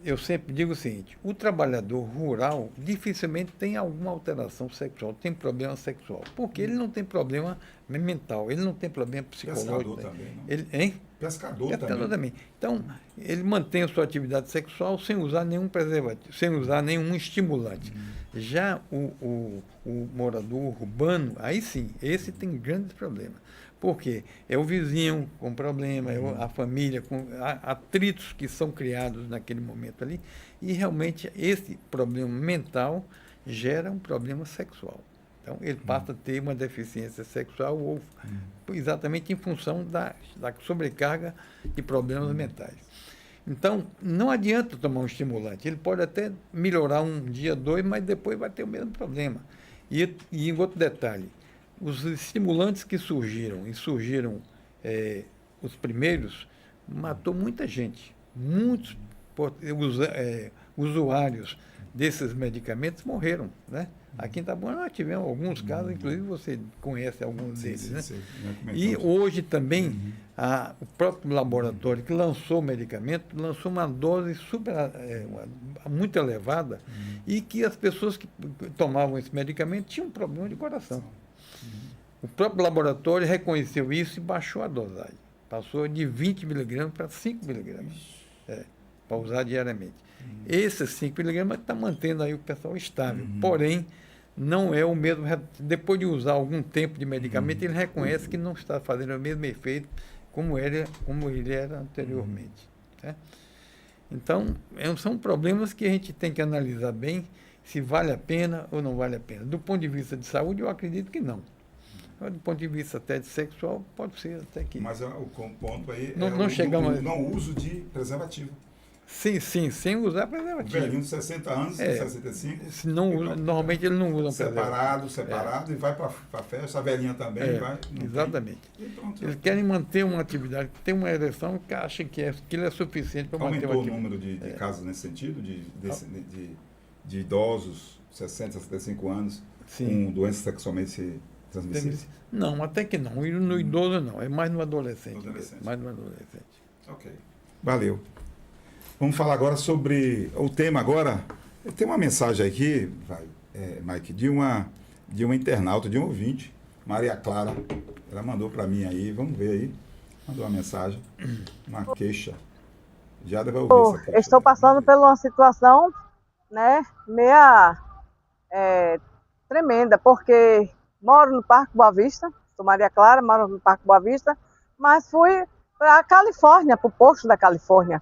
Eu sempre digo o seguinte: o trabalhador rural dificilmente tem alguma alteração sexual, tem problema sexual, porque ele não tem problema mental, ele não tem problema psicológico. Pescador também, não? Pescador também. Então, ele mantém a sua atividade sexual sem usar nenhum preservativo, sem usar nenhum estimulante. Já o morador urbano, aí sim, esse tem grandes problemas. Porque é o vizinho com problema, a família com atritos que são criados naquele momento ali, e realmente esse problema mental gera um problema sexual. Então, ele passa a ter uma deficiência sexual ou exatamente em função da sobrecarga de problemas mentais. Então, não adianta tomar um estimulante. Ele pode até melhorar um dia, 2, mas depois vai ter o mesmo problema. E outro detalhe, os estimulantes que surgiram os primeiros, matou muita gente. Muitos usuários desses medicamentos morreram, né? Aqui em Itabuna nós tivemos alguns casos, inclusive você conhece alguns deles, né? Sim. E hoje também o próprio laboratório que lançou o medicamento, lançou uma dose muito elevada e que as pessoas que tomavam esse medicamento tinham um problema de coração. O próprio laboratório reconheceu isso e baixou a dosagem. Passou de 20 miligramas para 5 miligramas, para usar diariamente. Esses 5 miligramas está mantendo aí o pessoal estável, porém não é o mesmo. Depois de usar algum tempo de medicamento, ele reconhece que não está fazendo o mesmo efeito como ele era anteriormente. Né? Então, são problemas que a gente tem que analisar bem se vale a pena ou não vale a pena. Do ponto de vista de saúde, eu acredito que não. Mas, do ponto de vista até de sexual, pode ser até que... Mas o ponto aí não chegamos... o não uso de preservativo. Sim, sem usar O preservativo. velhinho de 60 anos, 65. Se não usa, normalmente ele não usa Separado, e vai para a festa, a velhinha também vai. Exatamente. Pronto, eles querem manter uma atividade, tem uma ereção que acham que aquilo é suficiente para manter uma aumentou o atividade. número de casos nesse sentido, de idosos, 60, 65 anos, com doenças sexualmente transmissíveis? Não, até que não. E no idoso não, é mais no adolescente. Mais no adolescente. Ok. Valeu. Vamos falar agora sobre o tema agora. Tem uma mensagem aqui, Mike, de uma internauta, de um ouvinte, Maria Clara. Ela mandou para mim aí, vamos ver aí. Mandou uma mensagem, uma queixa. Já vai ouvir essa queixa. Estou passando por uma situação, né, meia tremenda, porque moro no Parque Boa Vista, sou Maria Clara, moro no Parque Boa Vista, mas fui para a Califórnia, para o posto da Califórnia,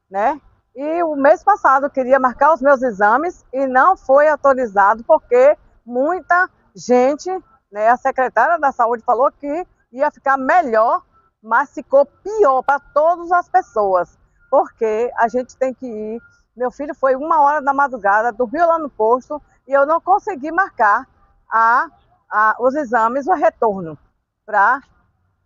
né? E o mês passado eu queria marcar os meus exames e não foi autorizado porque muita gente, né, a secretária da Saúde falou que ia ficar melhor, mas ficou pior para todas as pessoas, porque a gente tem que ir. Meu filho foi 1h da madrugada, dormiu lá no posto e eu não consegui marcar os exames, o retorno, para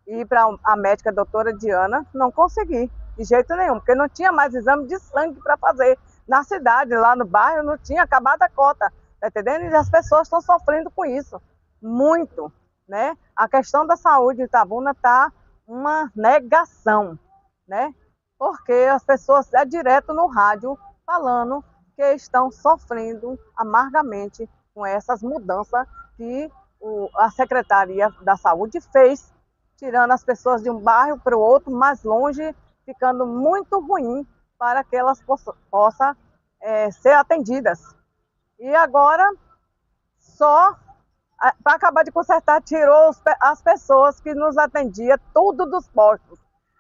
ir para a médica, a doutora Diana, não consegui. De jeito nenhum, porque não tinha mais exame de sangue para fazer. Na cidade, lá no bairro, não tinha acabado a cota, tá entendendo? E as pessoas estão sofrendo com isso, muito, né? A questão da saúde em Itabuna está uma negação, né? Porque as pessoas direto no rádio falando que estão sofrendo amargamente com essas mudanças que a Secretaria da Saúde fez, tirando as pessoas de um bairro para o outro, mais longe, ficando muito ruim para que elas possam ser atendidas. E agora, só para acabar de consertar, tirou as pessoas que nos atendiam, tudo dos postos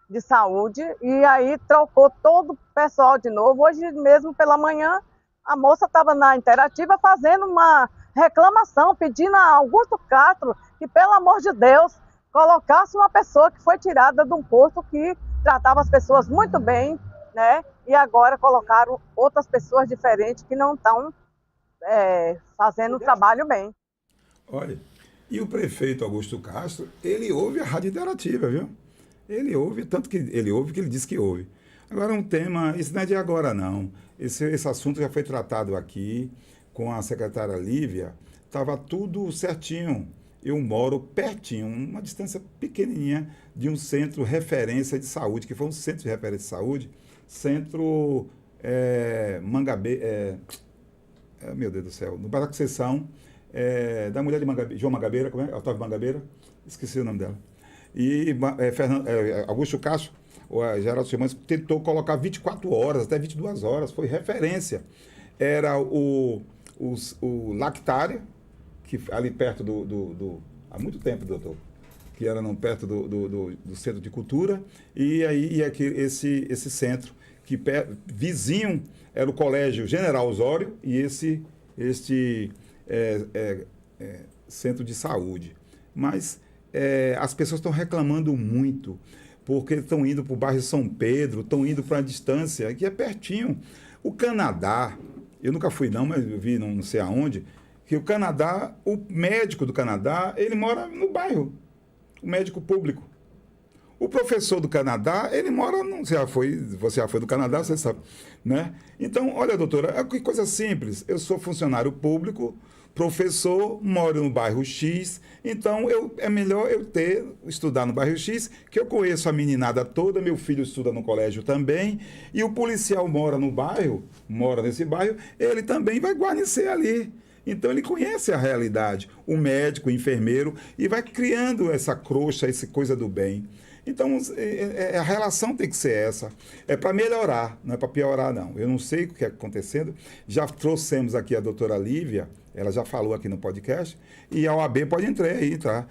de saúde, e aí trocou todo o pessoal de novo. Hoje mesmo, pela manhã, a moça estava na Interativa fazendo uma reclamação, pedindo a Augusto Castro que, pelo amor de Deus, colocasse uma pessoa que foi tirada de um posto que tratava as pessoas muito bem, né? E agora colocaram outras pessoas diferentes que não estão fazendo o trabalho bem. Olha, e o prefeito Augusto Castro, ele ouve a Rádio Interativa, viu? Ele ouve, tanto que ele ouve que ele diz que ouve. Agora um tema, isso não é de agora não, esse assunto já foi tratado aqui com a secretária Lívia, estava tudo certinho. Eu moro pertinho, uma distância pequenininha de um centro referência de saúde, que foi um centro de referência de saúde, centro Mangabeira, meu Deus do céu, no Bairro da Conceição, da mulher de João Mangabeira, como é? Otávio Mangabeira, esqueci o nome dela. E Augusto Castro, o Geraldo Simões, tentou colocar 24 horas, até 22 horas, foi referência. Era o Lactária, que ali perto há muito tempo, doutor, que era perto do Centro de Cultura, e aí aqui, esse centro, que vizinho era o Colégio General Osório e este Centro de Saúde. Mas as pessoas estão reclamando muito, porque estão indo para o bairro São Pedro, estão indo para a distância, que é pertinho. O Canadá, eu nunca fui não, mas eu vi não sei aonde, que o Canadá, o médico do Canadá, ele mora no bairro, o médico público. O professor do Canadá, ele mora... Você já foi do Canadá, você sabe, né? Então, olha, doutora, que coisa simples. Eu sou funcionário público, professor, moro no bairro X, então é melhor eu estudar no bairro X, que eu conheço a meninada toda, meu filho estuda no colégio também, e o policial mora nesse bairro, ele também vai guarnecer ali. Então ele conhece a realidade, o médico, o enfermeiro, e vai criando essa crosta, essa coisa do bem. Então, a relação tem que ser essa. É para melhorar, não é para piorar, não. Eu não sei o que é acontecendo. Já trouxemos aqui a doutora Lívia, ela já falou aqui no podcast, e a OAB pode entrar.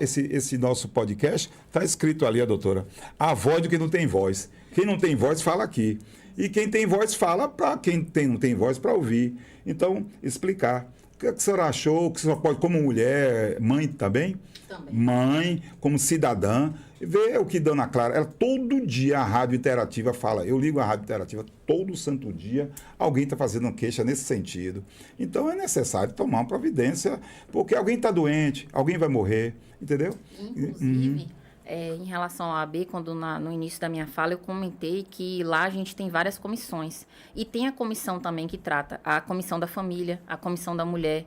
Esse nosso podcast está escrito ali, a doutora. A voz de quem não tem voz. Quem não tem voz, fala aqui. E quem tem voz, fala para quem não tem voz para ouvir. Então, explicar. O que a senhora achou? Que a senhora pode, como mulher, mãe também? Também. Mãe, como cidadã, ver o que Dona Clara, ela todo dia a Rádio Interativa fala, eu ligo a Rádio Interativa todo santo dia, alguém está fazendo queixa nesse sentido. Então é necessário tomar uma providência, porque alguém está doente, alguém vai morrer, entendeu? Inclusive, em relação ao AB, quando no início da minha fala eu comentei que lá a gente tem várias comissões. E tem a comissão também que trata a comissão da família, a comissão da mulher,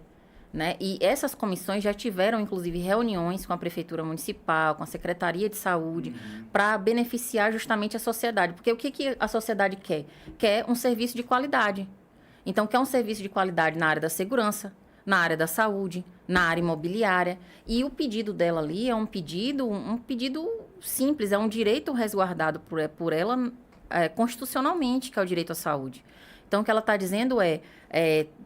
né? E essas comissões já tiveram, inclusive, reuniões com a Prefeitura Municipal, com a Secretaria de Saúde, para beneficiar justamente a sociedade. Porque o que a sociedade quer? Quer um serviço de qualidade. Então, quer um serviço de qualidade na área da segurança, na área da saúde, na área imobiliária. E o pedido dela ali é um pedido simples, é um direito resguardado por ela constitucionalmente, que é o direito à saúde. Então, o que ela está dizendo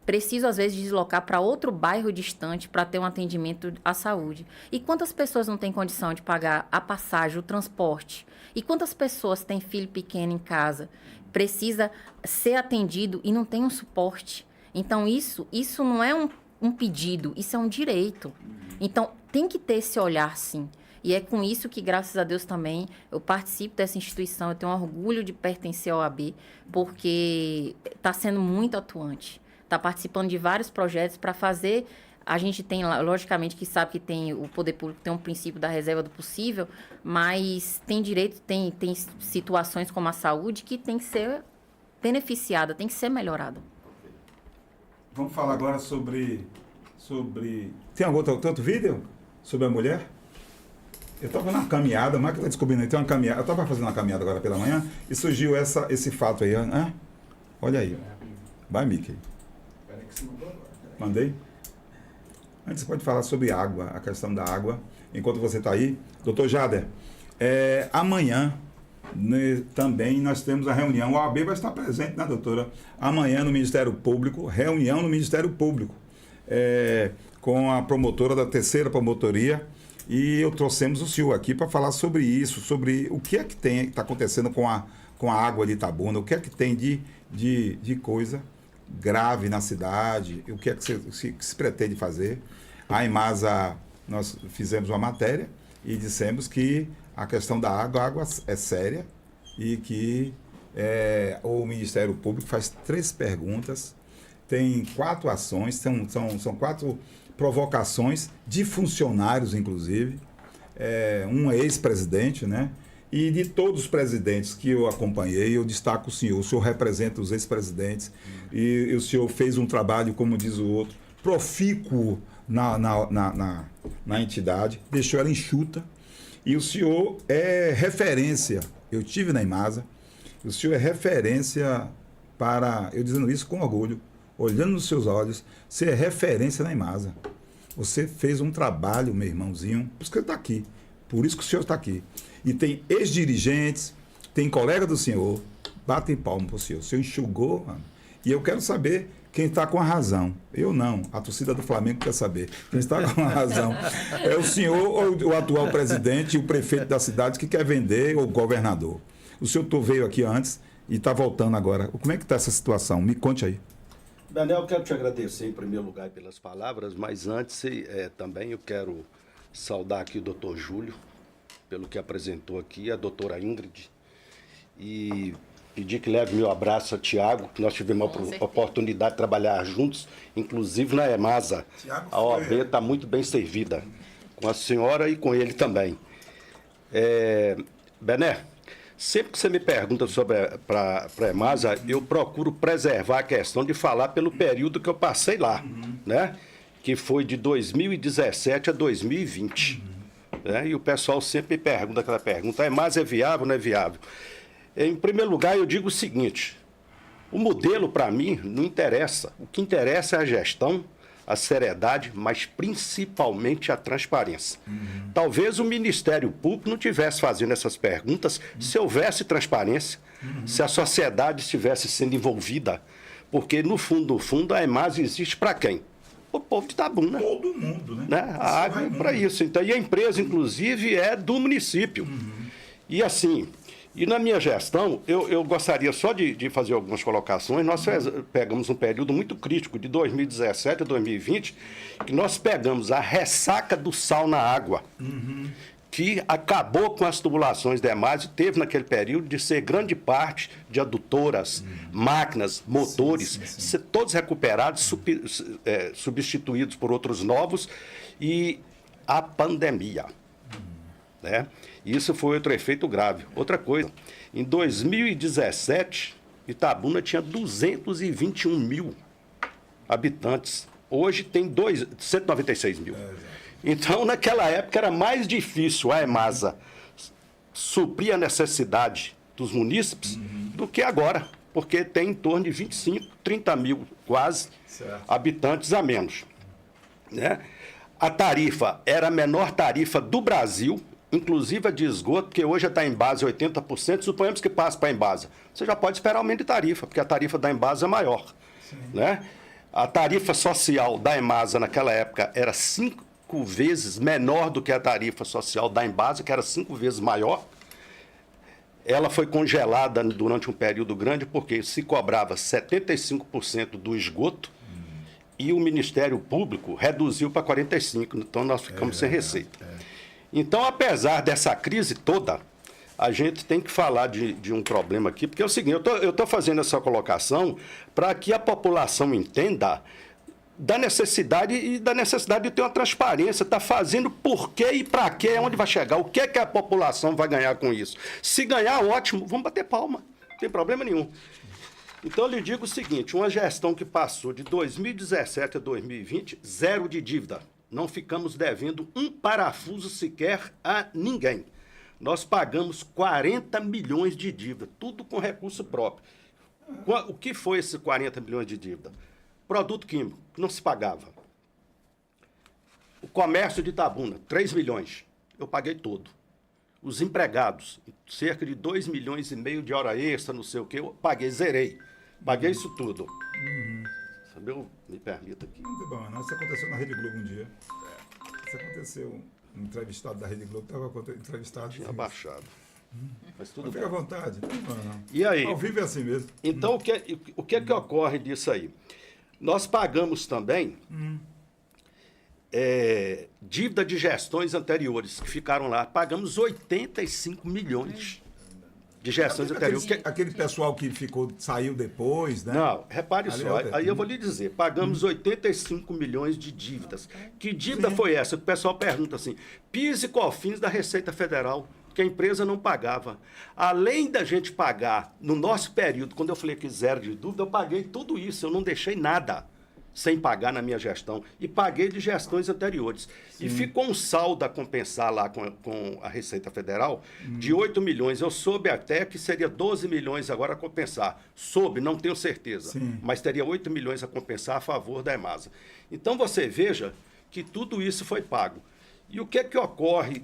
preciso, às vezes, deslocar para outro bairro distante para ter um atendimento à saúde. E quantas pessoas não têm condição de pagar a passagem, o transporte? E quantas pessoas têm filho pequeno em casa? Precisa ser atendido e não tem um suporte. Então, isso não é um pedido, isso é um direito. Então, tem que ter esse olhar, sim. E é com isso que, graças a Deus, também eu participo dessa instituição. Eu tenho orgulho de pertencer ao AB, porque está sendo muito atuante. Está participando de vários projetos para fazer... A gente tem, logicamente, que sabe que tem o poder público tem um princípio da reserva do possível, mas tem direito, tem situações como a saúde que tem que ser beneficiada, tem que ser melhorada. Vamos falar agora sobre... Tem algum outro vídeo sobre a mulher? Eu estava na caminhada, mas que está descobrindo aí, tem uma caminhada. Eu estava fazendo uma caminhada agora pela manhã e surgiu esse fato aí, né? Olha aí. Vai, Mickey. Mandei? Antes você pode falar sobre água, a questão da água. Enquanto você está aí, doutor Jader, amanhã também nós temos a reunião. A OAB vai estar presente, né, doutora? Amanhã no Ministério Público, reunião no Ministério Público, com a promotora da 3ª Promotoria. E eu trouxemos o senhor aqui para falar sobre isso, sobre o que é que está acontecendo com a água de Itabuna, o que é que tem de coisa grave na cidade, o que é que se pretende fazer. A Imasa, nós fizemos uma matéria e dissemos que a questão da água, a água é séria e que o Ministério Público faz 3 perguntas, tem 4 ações, são 4 provocações de funcionários, inclusive, um ex-presidente, né? E de todos os presidentes que eu acompanhei, eu destaco o senhor representa os ex-presidentes e o senhor fez um trabalho, como diz o outro, profícuo na entidade, deixou ela enxuta e o senhor é referência, eu tive na Imasa, o senhor é referência para, eu dizendo isso com orgulho, olhando nos seus olhos, você é referência na Imasa. Você fez um trabalho, meu irmãozinho, por isso que ele está aqui. Por isso que o senhor está aqui. E tem ex-dirigentes, tem colega do senhor, batem palma para o senhor. O senhor enxugou, mano. E eu quero saber quem está com a razão. Eu não. A torcida do Flamengo quer saber. Quem está com a razão é o senhor ou o atual presidente e o prefeito da cidade que quer vender ou o governador. O senhor veio aqui antes e está voltando agora. Como é que está essa situação? Me conte aí. Daniel, eu quero te agradecer em primeiro lugar pelas palavras, mas antes também eu quero saudar aqui o doutor Júlio, pelo que apresentou aqui, a doutora Ingrid, e pedir que leve meu abraço a Tiago, que nós tivemos a oportunidade de trabalhar juntos, inclusive na EMASA. A OAB está muito bem servida, com a senhora e com ele também. Bené, sempre que você me pergunta sobre a EMASA, eu procuro preservar a questão de falar pelo período que eu passei lá, né? Que foi de 2017 a 2020. Né? E o pessoal sempre me pergunta aquela pergunta, a EMASA é viável ou não é viável? Em primeiro lugar, eu digo o seguinte, o modelo, para mim, não interessa. O que interessa é a gestão, a seriedade, mas principalmente a transparência. Talvez o Ministério Público não estivesse fazendo essas perguntas se houvesse transparência, se a sociedade estivesse sendo envolvida. Porque, no fundo, a EMASA existe para quem? O povo de Itabuna. Todo mundo, né? A água é para isso. Então, e a empresa, inclusive, é do município. E assim... E na minha gestão, eu gostaria só de fazer algumas colocações. Nós pegamos um período muito crítico, de 2017 a 2020, que nós pegamos a ressaca do sal na água, que acabou com as tubulações da EMASA e teve naquele período de ser grande parte de adutoras, máquinas, motores, ser todos recuperados, substituídos por outros novos, e a pandemia. Né? Isso foi outro efeito grave. Outra coisa, em 2017, Itabuna tinha 221 mil habitantes. Hoje tem 196 mil. Então, naquela época, era mais difícil a EMASA suprir a necessidade dos munícipes do que agora, porque tem em torno de 25, 30 mil, quase, habitantes a menos. Né? A tarifa era a menor tarifa do Brasil, inclusive a de esgoto, porque hoje está em base 80%, suponhamos que passe para a Embasa. Você já pode esperar aumento de tarifa, porque a tarifa da Embasa é maior. Né? A tarifa social da EMASA naquela época era 5 vezes menor do que a tarifa social da Embasa, que era 5 vezes maior. Ela foi congelada durante um período grande, porque se cobrava 75% do esgoto, e o Ministério Público reduziu para 45%, então nós ficamos sem receita. Então, apesar dessa crise toda, a gente tem que falar de um problema aqui, porque é o seguinte, eu estou fazendo essa colocação para que a população entenda da necessidade de ter uma transparência, está fazendo por quê e para quê, onde vai chegar, o que é que a população vai ganhar com isso. Se ganhar, ótimo, vamos bater palma, não tem problema nenhum. Então, eu lhe digo o seguinte, uma gestão que passou de 2017 a 2020, zero de dívida. Não ficamos devendo um parafuso sequer a ninguém. Nós pagamos 40 milhões de dívida, tudo com recurso próprio. O que foi esses 40 milhões de dívida? Produto químico, que não se pagava. O comércio de Itabuna, 3 milhões. Eu paguei todo. Os empregados, cerca de 2,5 milhões de hora extra, não sei o quê, eu paguei, zerei. Paguei isso tudo. Me permita aqui. Muito bom, não. Isso aconteceu na Rede Globo um dia. Isso aconteceu. Um entrevistado da Rede Globo estava entrevistado. Tinha baixado. Mas tudo Fica à vontade. Não. E aí? Ao vivo é assim mesmo. Então, o que é que ocorre disso aí? Nós pagamos também dívida de gestões anteriores que ficaram lá. Pagamos 85 milhões de gestões anteriores. Aquele pessoal que saiu depois, né? Não, repare só, aí eu vou lhe dizer, pagamos 85 milhões de dívidas. Que dívida foi essa? O pessoal pergunta assim, PIS e COFINS da Receita Federal, que a empresa não pagava. Além da gente pagar, no nosso período, quando eu falei que zero de dúvida, eu paguei tudo isso, eu não deixei nada sem pagar na minha gestão. E paguei de gestões anteriores. Sim. E ficou um saldo a compensar lá com a Receita Federal de 8 milhões. Eu soube até que seria 12 milhões agora a compensar. Soube, não tenho certeza. Sim. Mas teria 8 milhões a compensar a favor da EMASA. Então você veja que tudo isso foi pago. E o que é que ocorre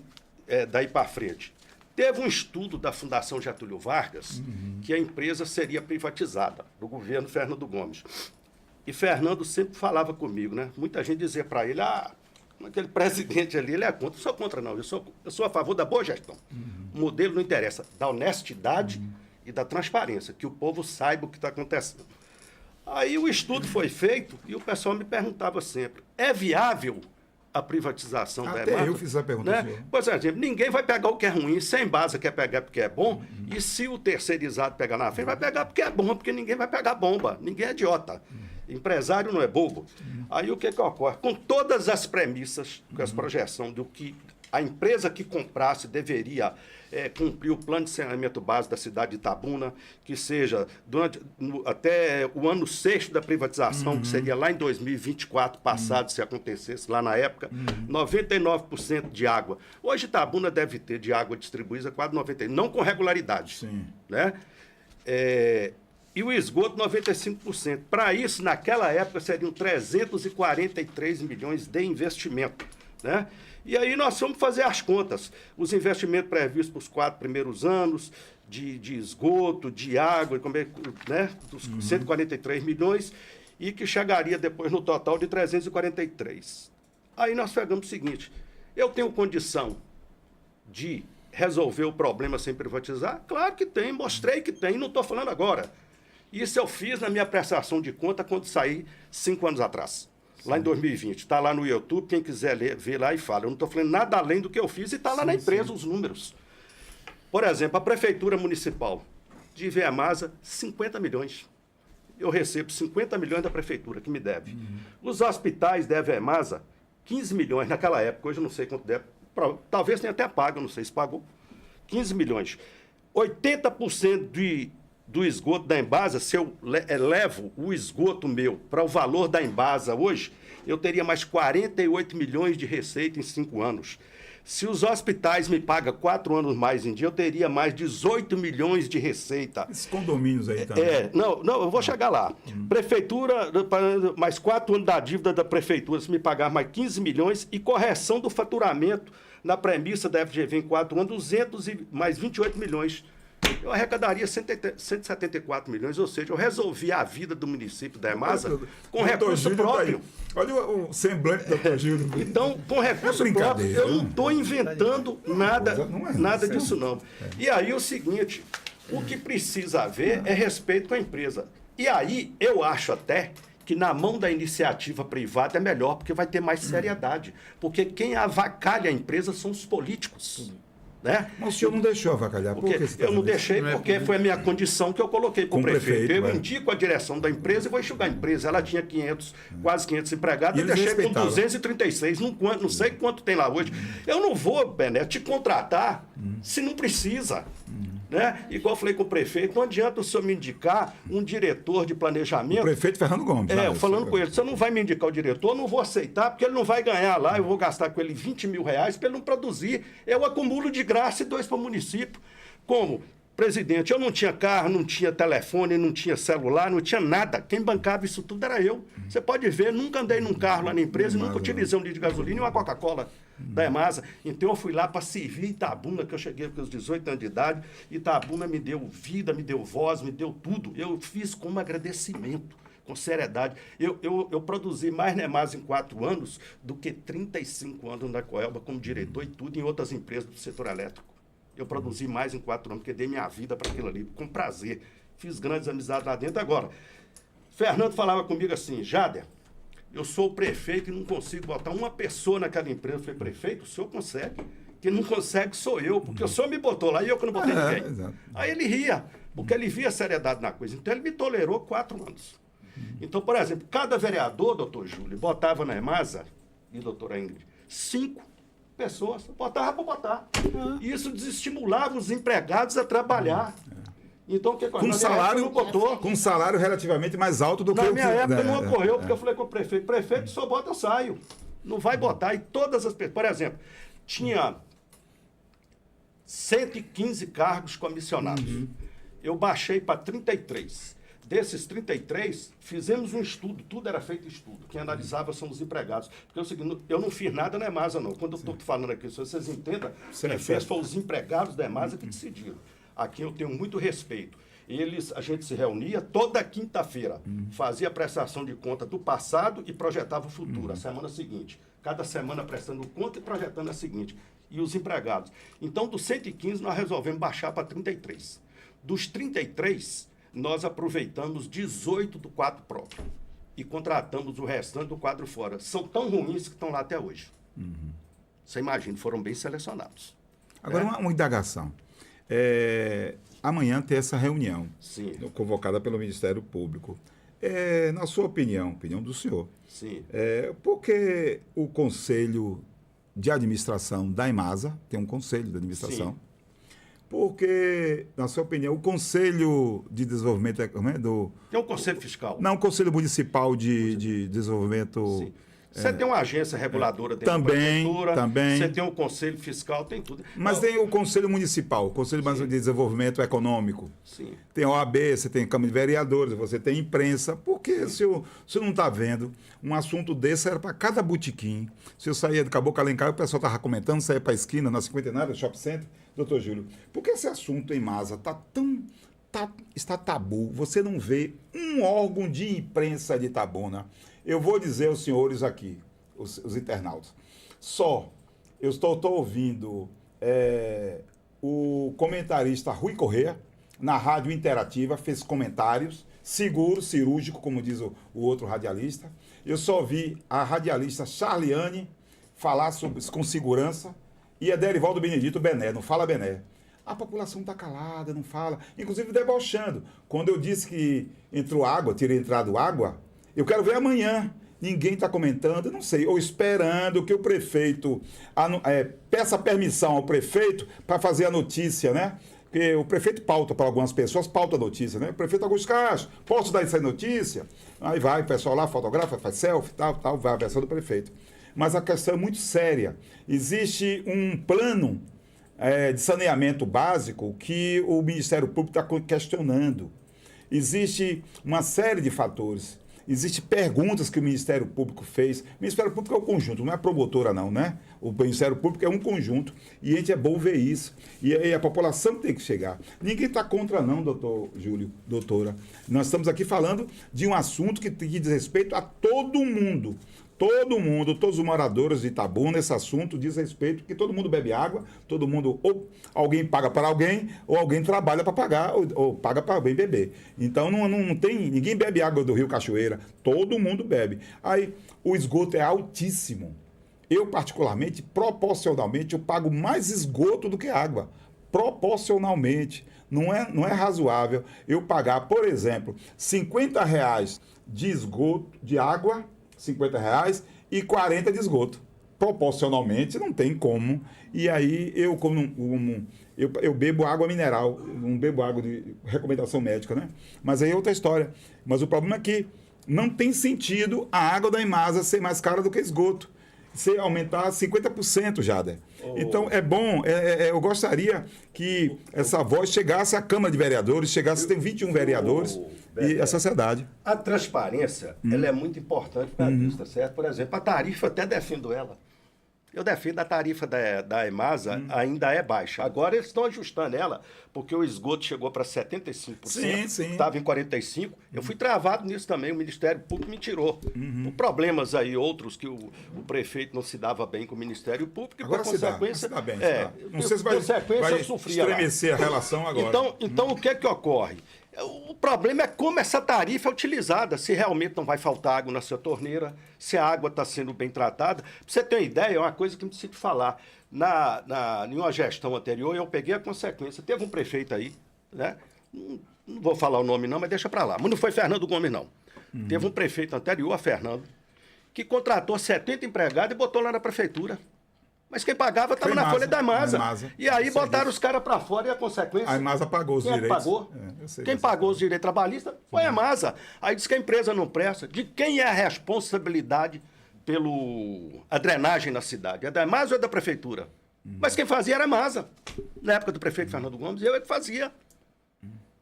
daí para frente? Teve um estudo da Fundação Getúlio Vargas que a empresa seria privatizada, do governo Fernando Gomes. E Fernando sempre falava comigo, né? Muita gente dizia para ele, aquele presidente ali, ele é contra. Eu sou contra, não. Eu sou a favor da boa gestão. O modelo não interessa, da honestidade e da transparência, que o povo saiba o que está acontecendo. Aí o estudo foi feito e o pessoal me perguntava sempre, é viável a privatização da EMASA? Eu fiz a pergunta, né? Pois é, ninguém vai pegar o que é ruim, se a Embasa quer pegar porque é bom, e se o terceirizado pegar na frente, vai pegar porque é bom, porque ninguém vai pegar bomba, ninguém é idiota. Empresário não é bobo. Aí o que ocorre? Com todas as premissas, com as projeções do que A empresa que comprasse deveria cumprir o plano de saneamento básico da cidade de Itabuna, que seja até o ano sexto da privatização, que seria lá em 2024 passado, se acontecesse lá na época, 99% de água. Hoje Itabuna deve ter de água distribuída quase 90%, não com regularidade. Sim. Né? E o esgoto, 95%. Para isso, naquela época, seriam 343 milhões de investimento. Né? E aí nós vamos fazer as contas. Os investimentos previstos para os 4 primeiros anos, de esgoto, de água, né? Dos 143 milhões, e que chegaria depois no total de 343. Aí nós pegamos o seguinte, eu tenho condição de resolver o problema sem privatizar? Claro que tem, mostrei que tem, não estou falando agora. Isso eu fiz na minha prestação de conta quando saí 5 anos atrás. Lá em 2020. Está lá no YouTube, quem quiser ler, vê lá e fala. Eu não estou falando nada além do que eu fiz e está lá na empresa os números. Por exemplo, a Prefeitura Municipal de Ivemasa, 50 milhões. Eu recebo 50 milhões da Prefeitura, que me deve. Os hospitais da Ivemasa, 15 milhões naquela época, hoje eu não sei quanto deve. Talvez tenha até pago, eu não sei se pagou. 15 milhões. 80% do esgoto da Embasa, se eu levo o esgoto meu para o valor da Embasa hoje, eu teria mais 48 milhões de receita em 5 anos. Se os hospitais me pagam 4 anos mais em dia, eu teria mais 18 milhões de receita. Esses condomínios aí também. Não, eu vou chegar lá. Prefeitura, mais 4 anos da dívida da prefeitura, se me pagar mais 15 milhões e correção do faturamento na premissa da FGV em 4 anos, 200 e mais 28 milhões. Eu arrecadaria 174 milhões, ou seja, eu resolvi a vida do município da Embasa com recurso próprio. Olha o semblante do Dr. Gil. Então, com recurso próprio, eu não estou inventando nada disso, não. E aí o seguinte, o que precisa haver é respeito com a empresa. E aí, eu acho até que na mão da iniciativa privada é melhor, porque vai ter mais seriedade. Porque quem avacalha a empresa são os políticos. Né? Mas o senhor não deixou avacalhar. Por que você tá eu não fazendo deixei isso? porque foi a minha condição que eu coloquei para o prefeito. Eu vai. indico a direção da empresa e vou enxugar a empresa. Ela tinha quase 500 empregados, eu eles deixei com respeitavam. 236, não sei quanto tem lá hoje. Eu não vou, Bené, te contratar se não precisa. Né? Igual eu falei com o prefeito, não adianta o senhor me indicar um diretor de planejamento. O prefeito Fernando Gomes. Falando com ele, você não vai me indicar o diretor, eu não vou aceitar, porque ele não vai ganhar lá, eu vou gastar com ele 20 mil reais para ele não produzir. Eu acumulo de graça e 2 para o município. Como? Presidente, eu não tinha carro, não tinha telefone, não tinha celular, não tinha nada. Quem bancava isso tudo era eu. Você pode ver, nunca andei num carro lá na empresa e nunca utilizei um litro de gasolina e uma Coca-Cola da Embasa. Então eu fui lá para servir Itabuna, que eu cheguei com os 18 anos de idade. Itabuna me deu vida, me deu voz, me deu tudo. Eu fiz como agradecimento, com seriedade. Eu produzi mais na Embasa em 4 anos do que 35 anos na Coelba como diretor e tudo em outras empresas do setor elétrico. Eu produzi mais em 4 anos, porque dei minha vida para aquilo ali, com prazer. Fiz grandes amizades lá dentro. Agora, Fernando falava comigo assim, Jader, eu sou o prefeito e não consigo botar uma pessoa naquela empresa. Eu falei, prefeito, o senhor consegue. Quem não consegue sou eu, porque o senhor me botou lá e eu que não botei ninguém. Exato. Aí ele ria, porque ele via a seriedade na coisa. Então ele me tolerou 4 anos. Então, por exemplo, cada vereador, doutor Júlio, botava na Embasa, e doutora Ingrid, 5 pessoas, botava para botar. Isso desestimulava os empregados a trabalhar. Então, o que Com um salário relativamente mais alto do que na o que... minha época não ocorreu, porque eu falei com o prefeito, só bota, eu saio. Não vai botar. E todas as pessoas, por exemplo, tinha 115 cargos comissionados. Eu baixei para 33. Desses 33, fizemos um estudo, tudo era feito estudo. Quem analisava são os empregados. Porque é o seguinte, eu não fiz nada na Embasa, não. Quando eu estou falando aqui, se vocês entendam, quem fez foram os empregados da Embasa que decidiram. Aqui eu tenho muito respeito. A gente se reunia toda quinta-feira, fazia a prestação de conta do passado e projetava o futuro, a semana seguinte. Cada semana prestando conta e projetando a seguinte. E os empregados. Então, dos 115, nós resolvemos baixar para 33. Dos 33... nós aproveitamos 18 do quadro próprio e contratamos o restante do quadro fora. São tão ruins que estão lá até hoje. Você imagina, foram bem selecionados. Agora, uma indagação. Amanhã tem essa reunião, Sim. convocada pelo Ministério Público. Na sua opinião do senhor, Sim. por que o Conselho de administração da EMASA, tem um conselho de administração. Sim. Porque, na sua opinião, o Conselho de Desenvolvimento Tem um conselho fiscal. Não, o Conselho Municipal de Desenvolvimento... Sim. Você tem uma agência reguladora dentro da prefeitura, você tem um conselho fiscal, tem tudo. Mas tem o Conselho Municipal, o Conselho de Desenvolvimento Econômico. Sim. Tem OAB, você tem Câmara de Vereadores, você tem imprensa. Porque se eu não está vendo, um assunto desse era para cada botequim. Se eu saía do Caboclo Alencar, o pessoal estava comentando, saía para a esquina, na Cinquentenária, Shopping Center. Doutor Júlio, por que esse assunto em Masa está tabu? Você não vê um órgão de imprensa de Itabuna. Eu vou dizer aos senhores aqui, os internautas, eu estou ouvindo o comentarista Rui Corrêa, na Rádio Interativa, fez comentários, seguro, cirúrgico, como diz o outro radialista. Eu só ouvi a radialista Charliane falar com segurança e a Derivaldo Benedito Bené, não fala Bené. A população está calada, não fala, inclusive debochando. Quando eu disse que entrou água, teria entrado água, eu quero ver amanhã. Ninguém está comentando, não sei, ou esperando que o prefeito peça permissão ao prefeito para fazer a notícia, né? Porque o prefeito pauta para algumas pessoas, pauta a notícia, né? O prefeito Augusto Castro, posso dar essa notícia? Aí vai, o pessoal lá fotografa, faz selfie, tal, vai a versão do prefeito. Mas a questão é muito séria. Existe um plano de saneamento básico que o Ministério Público está questionando. Existe uma série de fatores. Existem perguntas que o Ministério Público fez. O Ministério Público é um conjunto, não é promotora não, né? O Ministério Público é um conjunto. E a gente é bom ver isso. E aí a população tem que chegar. Ninguém está contra não, doutor Júlio, doutora. Nós estamos aqui falando de um assunto que diz respeito a todo mundo. Todo mundo, todos os moradores de Itabuna, esse assunto diz respeito que todo mundo bebe água, todo mundo, ou alguém paga para alguém, ou alguém trabalha para pagar, ou paga para alguém beber. Então não tem, ninguém bebe água do Rio Cachoeira, todo mundo bebe. Aí o esgoto é altíssimo. Eu, particularmente, proporcionalmente, eu pago mais esgoto do que água. Proporcionalmente. Não é razoável eu pagar, por exemplo, R$50 de esgoto, de água, R$50 e 40 de esgoto. Proporcionalmente não tem como. E aí eu bebo água mineral, não bebo água de recomendação médica, né? Mas aí é outra história. Mas o problema é que não tem sentido a água da EMASA ser mais cara do que esgoto. Se aumentar 50%, Jader. Então, é bom, eu gostaria que essa voz chegasse à Câmara de Vereadores, tem 21 vereadores e a sociedade. A transparência, ela é muito importante para a vista, certo? Por exemplo, a tarifa, eu até defendo ela. Eu defendo a tarifa da EMASA, ainda é baixa. Agora eles estão ajustando ela, porque o esgoto chegou para 75%, estava em 45%. Eu fui travado nisso também, o Ministério Público me tirou. Por problemas aí, outros que o prefeito não se dava bem com o Ministério Público, e agora por consequência... se dá bem. Não sei se vai estremecer a relação agora. Então o que é que ocorre? O problema é como essa tarifa é utilizada, se realmente não vai faltar água na sua torneira, se a água está sendo bem tratada. Para você ter uma ideia, é uma coisa que me preciso falar. Em uma gestão anterior, eu peguei a consequência. Teve um prefeito aí, né? Não vou falar o nome não, mas deixa para lá. Mas não foi Fernando Gomes, não. Teve um prefeito anterior a Fernando, que contratou 70 empregados e botou lá na prefeitura. Mas quem pagava estava na folha da EMASA. E aí botaram os caras para fora e a consequência... A EMASA pagou os direitos. Pagou? Quem pagou os direitos trabalhistas foi a EMASA. Aí diz que a empresa não presta. De quem é a responsabilidade pela drenagem na cidade? É da EMASA ou é da prefeitura? Mas quem fazia era a EMASA. Na época do prefeito Fernando Gomes, eu é que fazia.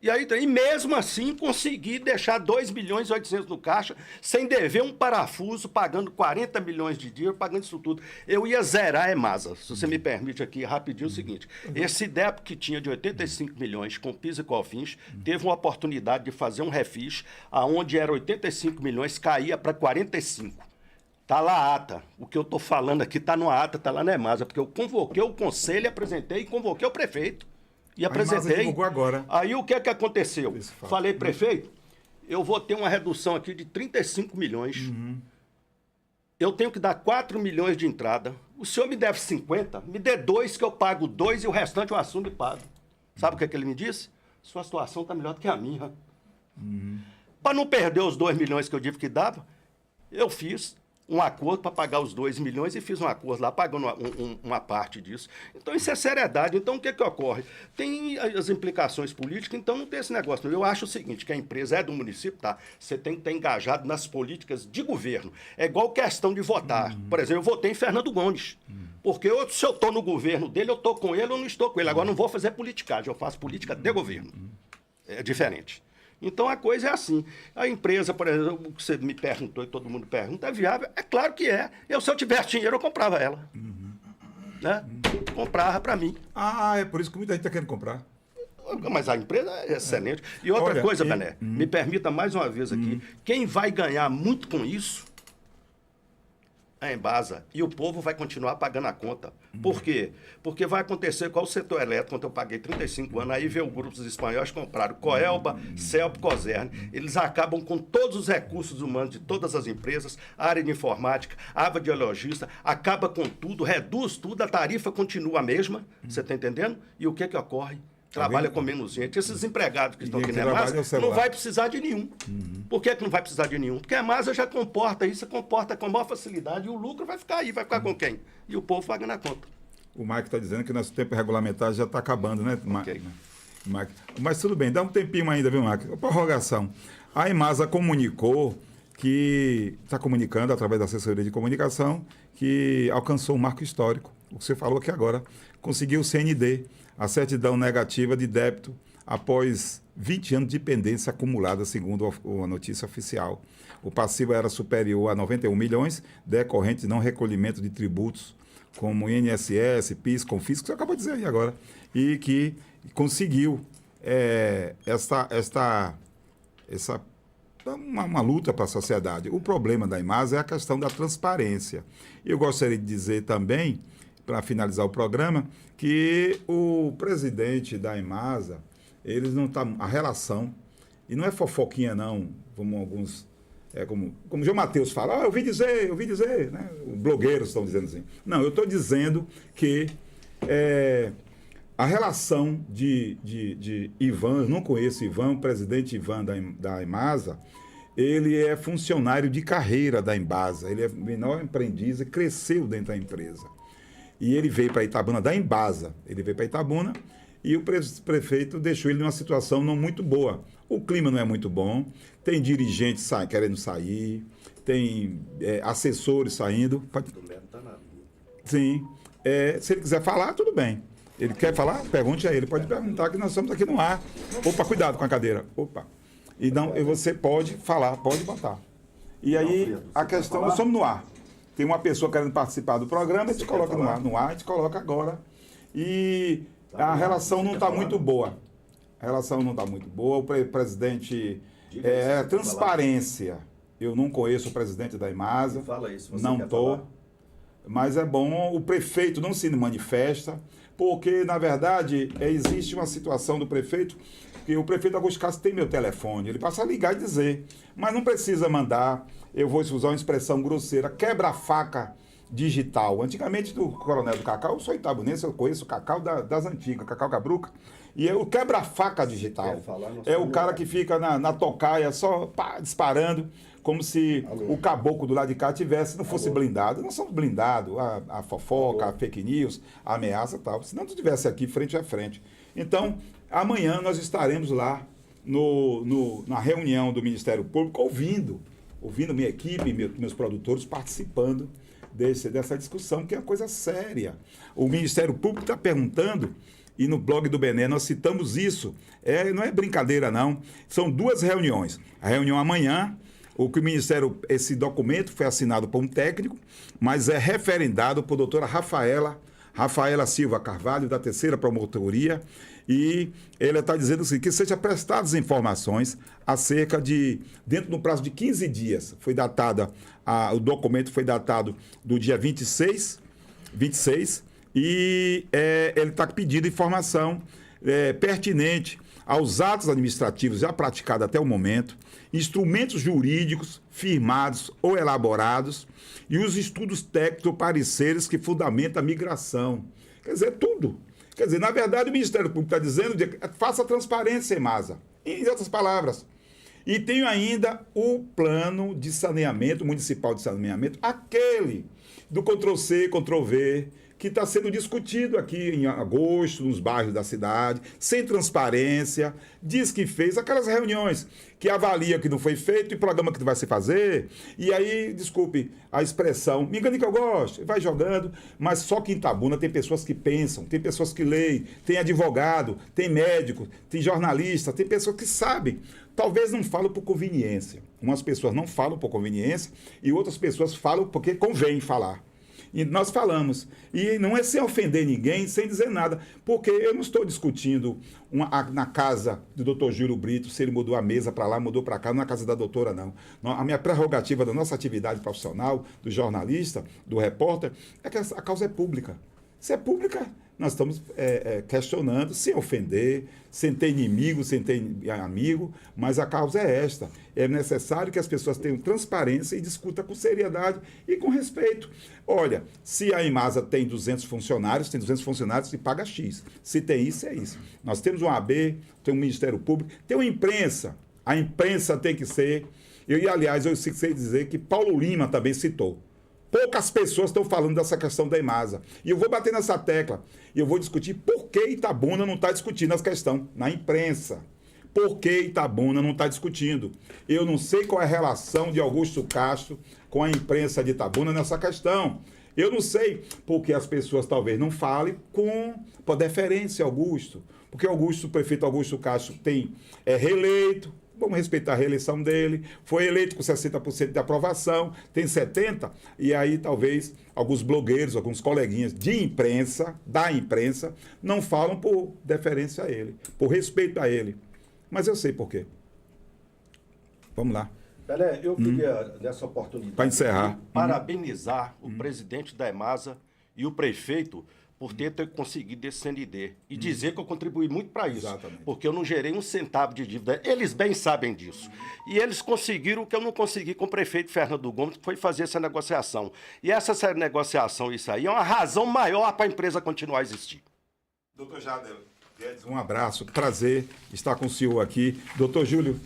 E mesmo assim, consegui deixar 2.800.000 no caixa, sem dever um parafuso, pagando 40 milhões de dinheiro, pagando isso tudo. Eu ia zerar a EMASA. Se você me permite aqui, rapidinho, o seguinte. Esse IDEP que tinha de 85 milhões com PIS e COFINS, teve uma oportunidade de fazer um refis, aonde era 85 milhões, caía para 45. Está lá a ata. O que eu estou falando aqui está numa ata, está lá na EMASA, porque eu convoquei o conselho, apresentei e convoquei o prefeito. E apresentei. Agora. Aí o que é que aconteceu? Falei, prefeito, eu vou ter uma redução aqui de 35 milhões. Eu tenho que dar 4 milhões de entrada. O senhor me deve 50, me dê 2 que eu pago 2 e o restante eu assumo e pago. Sabe o que é que ele me disse? Sua situação está melhor do que a minha. Para não perder os 2 milhões que eu tive que dar, eu fiz um acordo para pagar os 2 milhões e fiz um acordo lá, pagando uma parte disso. Então, isso é seriedade. Então, o que ocorre? Tem as implicações políticas, então não tem esse negócio. Eu acho o seguinte, que a empresa é do município, tá? Você tem que estar engajado nas políticas de governo. É igual questão de votar. Por exemplo, eu votei em Fernando Gomes. Porque se eu estou no governo dele, eu estou com ele ou não estou com ele. Agora, não vou fazer politicagem, eu faço política de governo. É diferente. Então, a coisa é assim. A empresa, por exemplo, o que você me perguntou e todo mundo pergunta, é viável? É claro que é. Se eu tivesse dinheiro, eu comprava ela. Né? Comprava para mim. Ah, é por isso que muita gente está querendo comprar. Mas a empresa é excelente. E outra coisa, Bené, me permita mais uma vez aqui. Quem vai ganhar muito com isso é a Embasa. E o povo vai continuar pagando a conta. Por quê? Porque vai acontecer com o setor elétrico, quando eu paguei 35 anos, aí veio grupos espanhóis que compraram Coelba, Celp, Cosern. Eles acabam com todos os recursos humanos de todas as empresas, área de informática, área de logista, acaba com tudo, reduz tudo, a tarifa continua a mesma, você está entendendo? E o que ocorre? Trabalha com menos gente. Esses empregados que estão aqui na Embasa não vai precisar de nenhum. Por que não vai precisar de nenhum? Porque a Embasa já comporta isso, comporta com maior facilidade e o lucro vai ficar aí, vai ficar com quem? E o povo pagando a conta. O Mike está dizendo que nosso tempo regulamentar já está acabando, né, Okay. Mike? Mas tudo bem, dá um tempinho ainda, viu, Mike? Prorrogação. A Embasa comunicou que está comunicando através da assessoria de comunicação que alcançou um marco histórico. O que você falou aqui agora, conseguiu o CND, a certidão negativa de débito após 20 anos de pendência acumulada, segundo a notícia oficial. O passivo era superior a 91 milhões, decorrente de não recolhimento de tributos, como INSS, PIS, CONFIS, que você acabou de dizer aí agora, e que conseguiu uma luta para a sociedade. O problema da Embasa é a questão da transparência. Eu gostaria de dizer também, para finalizar o programa, que o presidente da Embasa, eles não tá a relação, e não é fofoquinha não, como alguns, como o João Mateus fala, eu ouvi dizer, né? Os blogueiros estão dizendo assim. Não, eu estou dizendo que a relação de Ivan, eu não conheço Ivan, o presidente Ivan da Embasa, ele é funcionário de carreira da Embasa, ele é menor aprendiz e cresceu dentro da empresa. E ele veio para Itabuna da Embasa, ele veio para Itabuna e o prefeito deixou ele numa situação não muito boa. O clima não é muito bom, tem dirigentes querendo sair, tem assessores saindo. Sim, se ele quiser falar, tudo bem. Ele quer falar? Pergunte a ele, pode perguntar que nós estamos aqui no ar. Opa, cuidado com a cadeira. Opa. Então, você pode falar, pode botar. E aí, a questão, nós somos no ar. Tem uma pessoa querendo participar do programa, a gente coloca no ar, a gente coloca agora. E a relação não está muito boa. A relação não está muito boa. O presidente transparência. Eu não conheço o presidente da Embasa. Fala isso, não estou. Mas é bom, o prefeito não se manifesta, porque, na verdade, existe uma situação do prefeito, que o prefeito Augusto Castro tem meu telefone, ele passa a ligar e dizer, mas não precisa mandar, eu vou usar uma expressão grosseira, quebra-faca digital. Antigamente, do Coronel do Cacau, eu sou itabunense, eu conheço o Cacau das antigas, Cacau Cabruca, e o quebra-faca digital. É o cara que fica na tocaia só disparando, como se o caboclo do lado de cá não fosse blindado. Nós somos blindados, a fofoca, a fake news, a ameaça e tal. Se não tu estivesse aqui frente a frente. Então, amanhã nós estaremos lá na reunião do Ministério Público, ouvindo minha equipe, meus produtores participando dessa discussão, que é uma coisa séria. O Ministério Público está perguntando, e no blog do Bené nós citamos isso, não é brincadeira não, são 2 reuniões. A reunião amanhã, esse documento foi assinado por um técnico, mas é referendado por doutora Rafaela Silva Carvalho, da 3ª Promotoria, e ela está dizendo assim, que seja prestadas informações acerca dentro do prazo de 15 dias, o documento foi datado do dia 26, e ele está pedindo informação pertinente aos atos administrativos já praticados até o momento, instrumentos jurídicos firmados ou elaborados e os estudos técnicos ou pareceres que fundamentam a migração. Quer dizer, tudo. Quer dizer, na verdade, o Ministério Público está dizendo faça transparência, Embasa. Em outras palavras, E tenho ainda o plano de saneamento, municipal de saneamento, aquele do Ctrl-C, Ctrl-V, que está sendo discutido aqui em agosto, nos bairros da cidade, sem transparência, diz que fez aquelas reuniões que avalia que não foi feito e programa que vai se fazer, e aí, desculpe a expressão, me engane que eu gosto, vai jogando, mas só que em Itabuna tem pessoas que pensam, tem pessoas que leem, tem advogado, tem médico, tem jornalista, tem pessoas que sabem. Talvez não falam por conveniência. Umas pessoas não falam por conveniência e outras pessoas falam porque convém falar. E nós falamos. E não é sem ofender ninguém, sem dizer nada. Porque eu não estou discutindo na casa do doutor Júlio Brito, se ele mudou a mesa para lá, mudou para cá, não na casa da doutora, não. A minha prerrogativa da nossa atividade profissional, do jornalista, do repórter, é que a causa é pública. Se é pública, nós estamos questionando, sem ofender, sem ter inimigo, sem ter amigo, mas a causa é esta. É necessário que as pessoas tenham transparência e discutam com seriedade e com respeito. Olha, se a Imasa tem 200 funcionários e paga X. Se tem isso, é isso. Nós temos um AB, tem um Ministério Público, tem uma imprensa. A imprensa tem que ser... aliás, eu sei dizer que Paulo Lima também citou. Poucas pessoas estão falando dessa questão da Imasa. E eu vou bater nessa tecla. E eu vou discutir por que Itabuna não está discutindo essa questão na imprensa. Por que Itabuna não está discutindo? Eu não sei qual é a relação de Augusto Castro com a imprensa de Itabuna nessa questão. Eu não sei porque as pessoas talvez não falem por deferência a Augusto. Porque o prefeito Augusto Castro é reeleito. Vamos respeitar a reeleição dele, foi eleito com 60% de aprovação, tem 70%, e aí talvez alguns blogueiros, alguns coleguinhas da imprensa, não falam por deferência a ele, por respeito a ele. Mas eu sei por quê. Vamos lá. Pelé, eu queria, nessa oportunidade, para encerrar, parabenizar o presidente da Imasa e o prefeito por ter conseguido esse CND. E dizer que eu contribuí muito para isso. Exatamente. Porque eu não gerei um centavo de dívida. Eles bem sabem disso. E eles conseguiram o que eu não consegui com o prefeito Fernando Gomes, que foi fazer essa negociação. E essa negociação, isso aí, é uma razão maior para a empresa continuar a existir. Doutor Jader Guedes, um abraço, prazer estar com o senhor aqui. Doutor Júlio,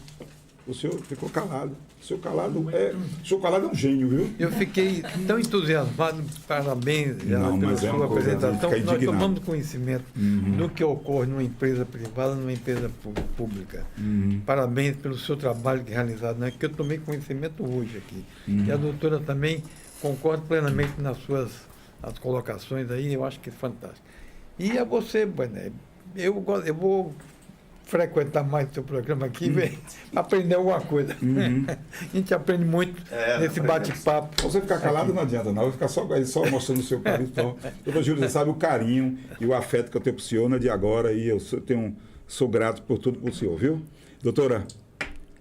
o senhor ficou calado. O senhor calado é um gênio, viu? Eu fiquei tão entusiasmado, parabéns pela sua apresentação. Nós tomamos conhecimento do que ocorre numa empresa privada, numa empresa pública. Parabéns pelo seu trabalho realizado, né? Que eu tomei conhecimento hoje aqui. E a doutora também concorda plenamente nas suas as colocações aí, eu acho que é fantástico. E a você, Boné, eu vou frequentar mais o seu programa aqui, para aprender alguma coisa. A gente aprende muito nesse bate-papo. Você ficar calado não adianta, não. Eu vou ficar só mostrando o seu carinho. Doutor Júlio, você sabe o carinho e o afeto que eu tenho por senhor, não é de agora, e eu sou grato por tudo por senhor, viu? Doutora?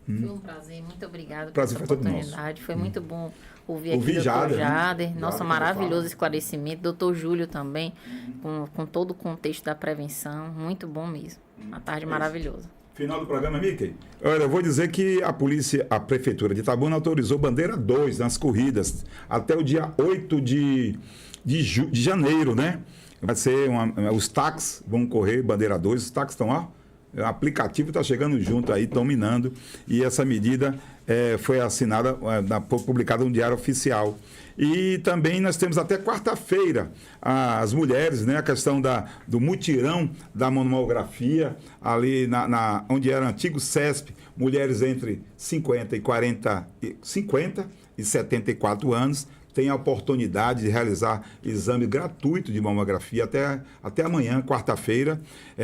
Foi um prazer, muito obrigada pela oportunidade. Foi muito bom ouvir aqui o doutor Jader. Nossa, maravilhoso esclarecimento. Doutor Júlio também, com todo o contexto da prevenção. Muito bom mesmo. Uma tarde maravilhosa. Final do programa, Mickey. Olha, eu vou dizer que a Prefeitura de Itabuna autorizou bandeira 2 nas corridas até o dia 8 de janeiro, né? Vai ser os táxis vão correr bandeira 2, os táxis estão lá. O aplicativo está chegando junto aí, estão minando, e essa medida foi assinada, publicada no Diário Oficial. E também nós temos até quarta-feira as mulheres, né, a questão do mutirão da mamografia, ali onde era antigo CESP, mulheres entre 50 e 74 anos, tem a oportunidade de realizar exame gratuito de mamografia até amanhã, quarta-feira,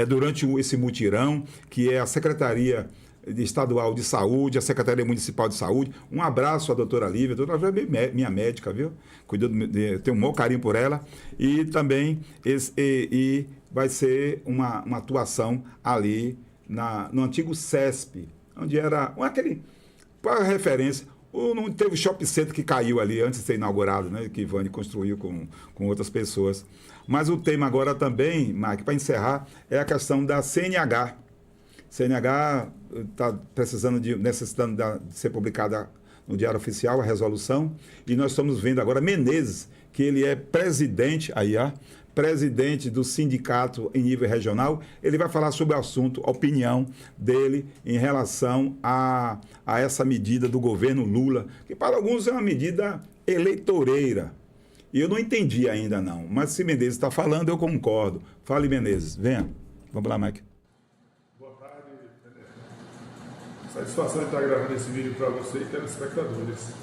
durante esse mutirão, que é a Secretaria Estadual de Saúde, a Secretaria Municipal de Saúde. Um abraço à doutora Lívia. A doutora Lívia é minha médica, viu? Tenho um maior carinho por ela. E também vai ser uma atuação ali no antigo CESP, onde era para referência. Não teve o shopping center que caiu ali antes de ser inaugurado, né? Que Ivani construiu com outras pessoas. Mas o tema agora também, Mike, para encerrar, é a questão da CNH. CNH está necessitando de ser publicada no Diário Oficial a resolução, e nós estamos vendo agora Menezes, que ele é presidente presidente do sindicato em nível regional, ele vai falar sobre o assunto, a opinião dele em relação a essa medida do governo Lula, que para alguns é uma medida eleitoreira. E eu não entendi ainda não, mas se Menezes está falando, eu concordo. Fale, Menezes, venha. Vamos lá, Mike. Boa tarde, satisfação de estar gravando esse vídeo para você e telespectadores.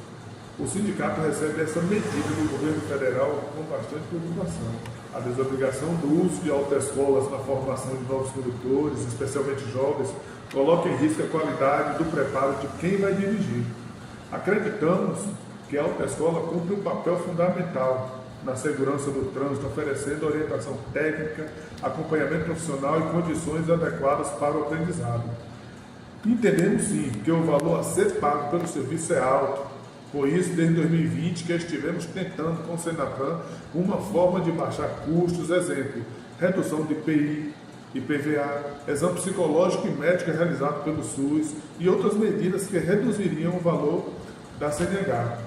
O sindicato recebe essa medida do governo federal com bastante preocupação. A desobrigação do uso de autoescolas na formação de novos condutores, especialmente jovens, coloca em risco a qualidade do preparo de quem vai dirigir. Acreditamos que a autoescola cumpre um papel fundamental na segurança do trânsito, oferecendo orientação técnica, acompanhamento profissional e condições adequadas para o aprendizado. Entendemos sim que o valor a ser pago pelo serviço é alto. Por isso, desde 2020, que estivemos tentando com o Senatran uma forma de baixar custos, exemplo, redução de IPI, IPVA, exame psicológico e médico realizado pelo SUS e outras medidas que reduziriam o valor da CNH.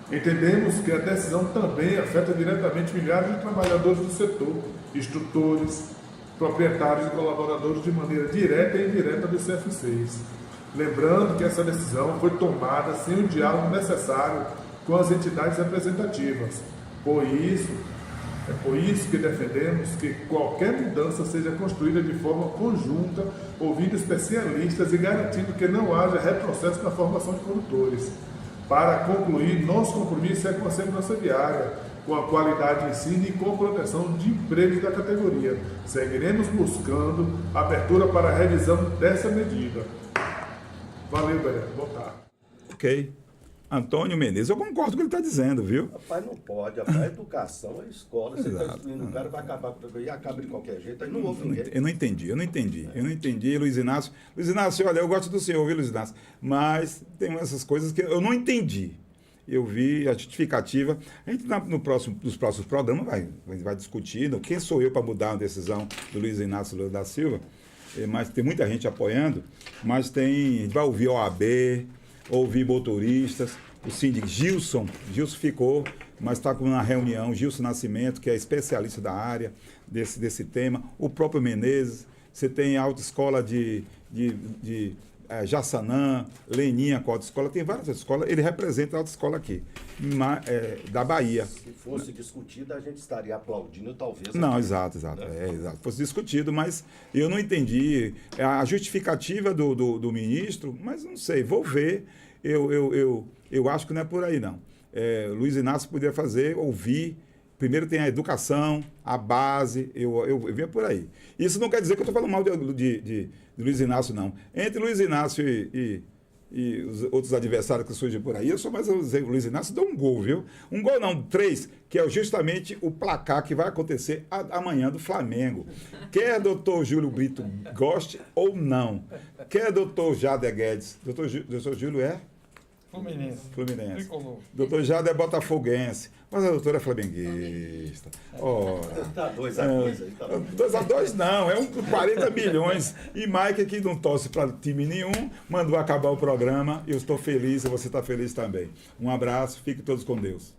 Entendemos que a decisão também afeta diretamente milhares de trabalhadores do setor, instrutores, proprietários e colaboradores de maneira direta e indireta dos CFCs. Lembrando que essa decisão foi tomada sem o diálogo necessário com as entidades representativas. É por isso que defendemos que qualquer mudança seja construída de forma conjunta, ouvindo especialistas e garantindo que não haja retrocesso na formação de condutores. Para concluir, nosso compromisso é com a segurança viária, com a qualidade de ensino e com a proteção de empregos da categoria. Seguiremos buscando abertura para a revisão dessa medida. Valeu, galera. Boa tarde. Ok. Antônio Menezes, eu concordo com o que ele está dizendo, viu? Rapaz, não pode. A educação é escola. Você está instruindo o cara, vai acabar com e acaba de qualquer jeito. Aí não ouve ninguém. Eu não entendi, Luiz Inácio. Luiz Inácio, olha, eu gosto do senhor, viu, Luiz Inácio? Mas tem essas coisas que eu não entendi. Eu vi a justificativa. A gente, nos próximos programas, vai discutindo. Quem sou eu para mudar uma decisão do Luiz Inácio Lula da Silva? Mas tem muita gente apoiando. Mas a gente vai ouvir OAB, ouvir motoristas. O síndico Gilson ficou, mas está com uma reunião. Gilson Nascimento, que é especialista da área desse tema. O próprio Menezes. Você tem a autoescola de Jaçanã, Leninha, com a autoescola, tem várias escolas, ele representa a autoescola aqui, da Bahia. Se fosse discutido, a gente estaria aplaudindo, talvez. Não, exato. Fosse discutido, mas eu não entendi a justificativa do ministro, mas não sei, vou ver, eu acho que não é por aí, não. Luiz Inácio poderia ouvir. Primeiro tem a educação, a base, eu vinha por aí. Isso não quer dizer que eu estou falando mal de Luiz Inácio, não. Entre Luiz Inácio e os outros adversários que surgem por aí, eu sou mais o Luiz Inácio deu um gol, viu? Um gol não, 3, que é justamente o placar que vai acontecer amanhã do Flamengo. Quer doutor Júlio Brito goste ou não, quer doutor Jader Guedes, doutor Júlio é? Fluminense. Tricolor. Doutor Jade é botafoguense, mas a doutora é flamenguista. Tá 2-2 aí, tá bom. 2-2 não, é 40 milhões. E Mike, que não torce para time nenhum, mandou acabar o programa. Eu estou feliz e você está feliz também. Um abraço, fiquem todos com Deus.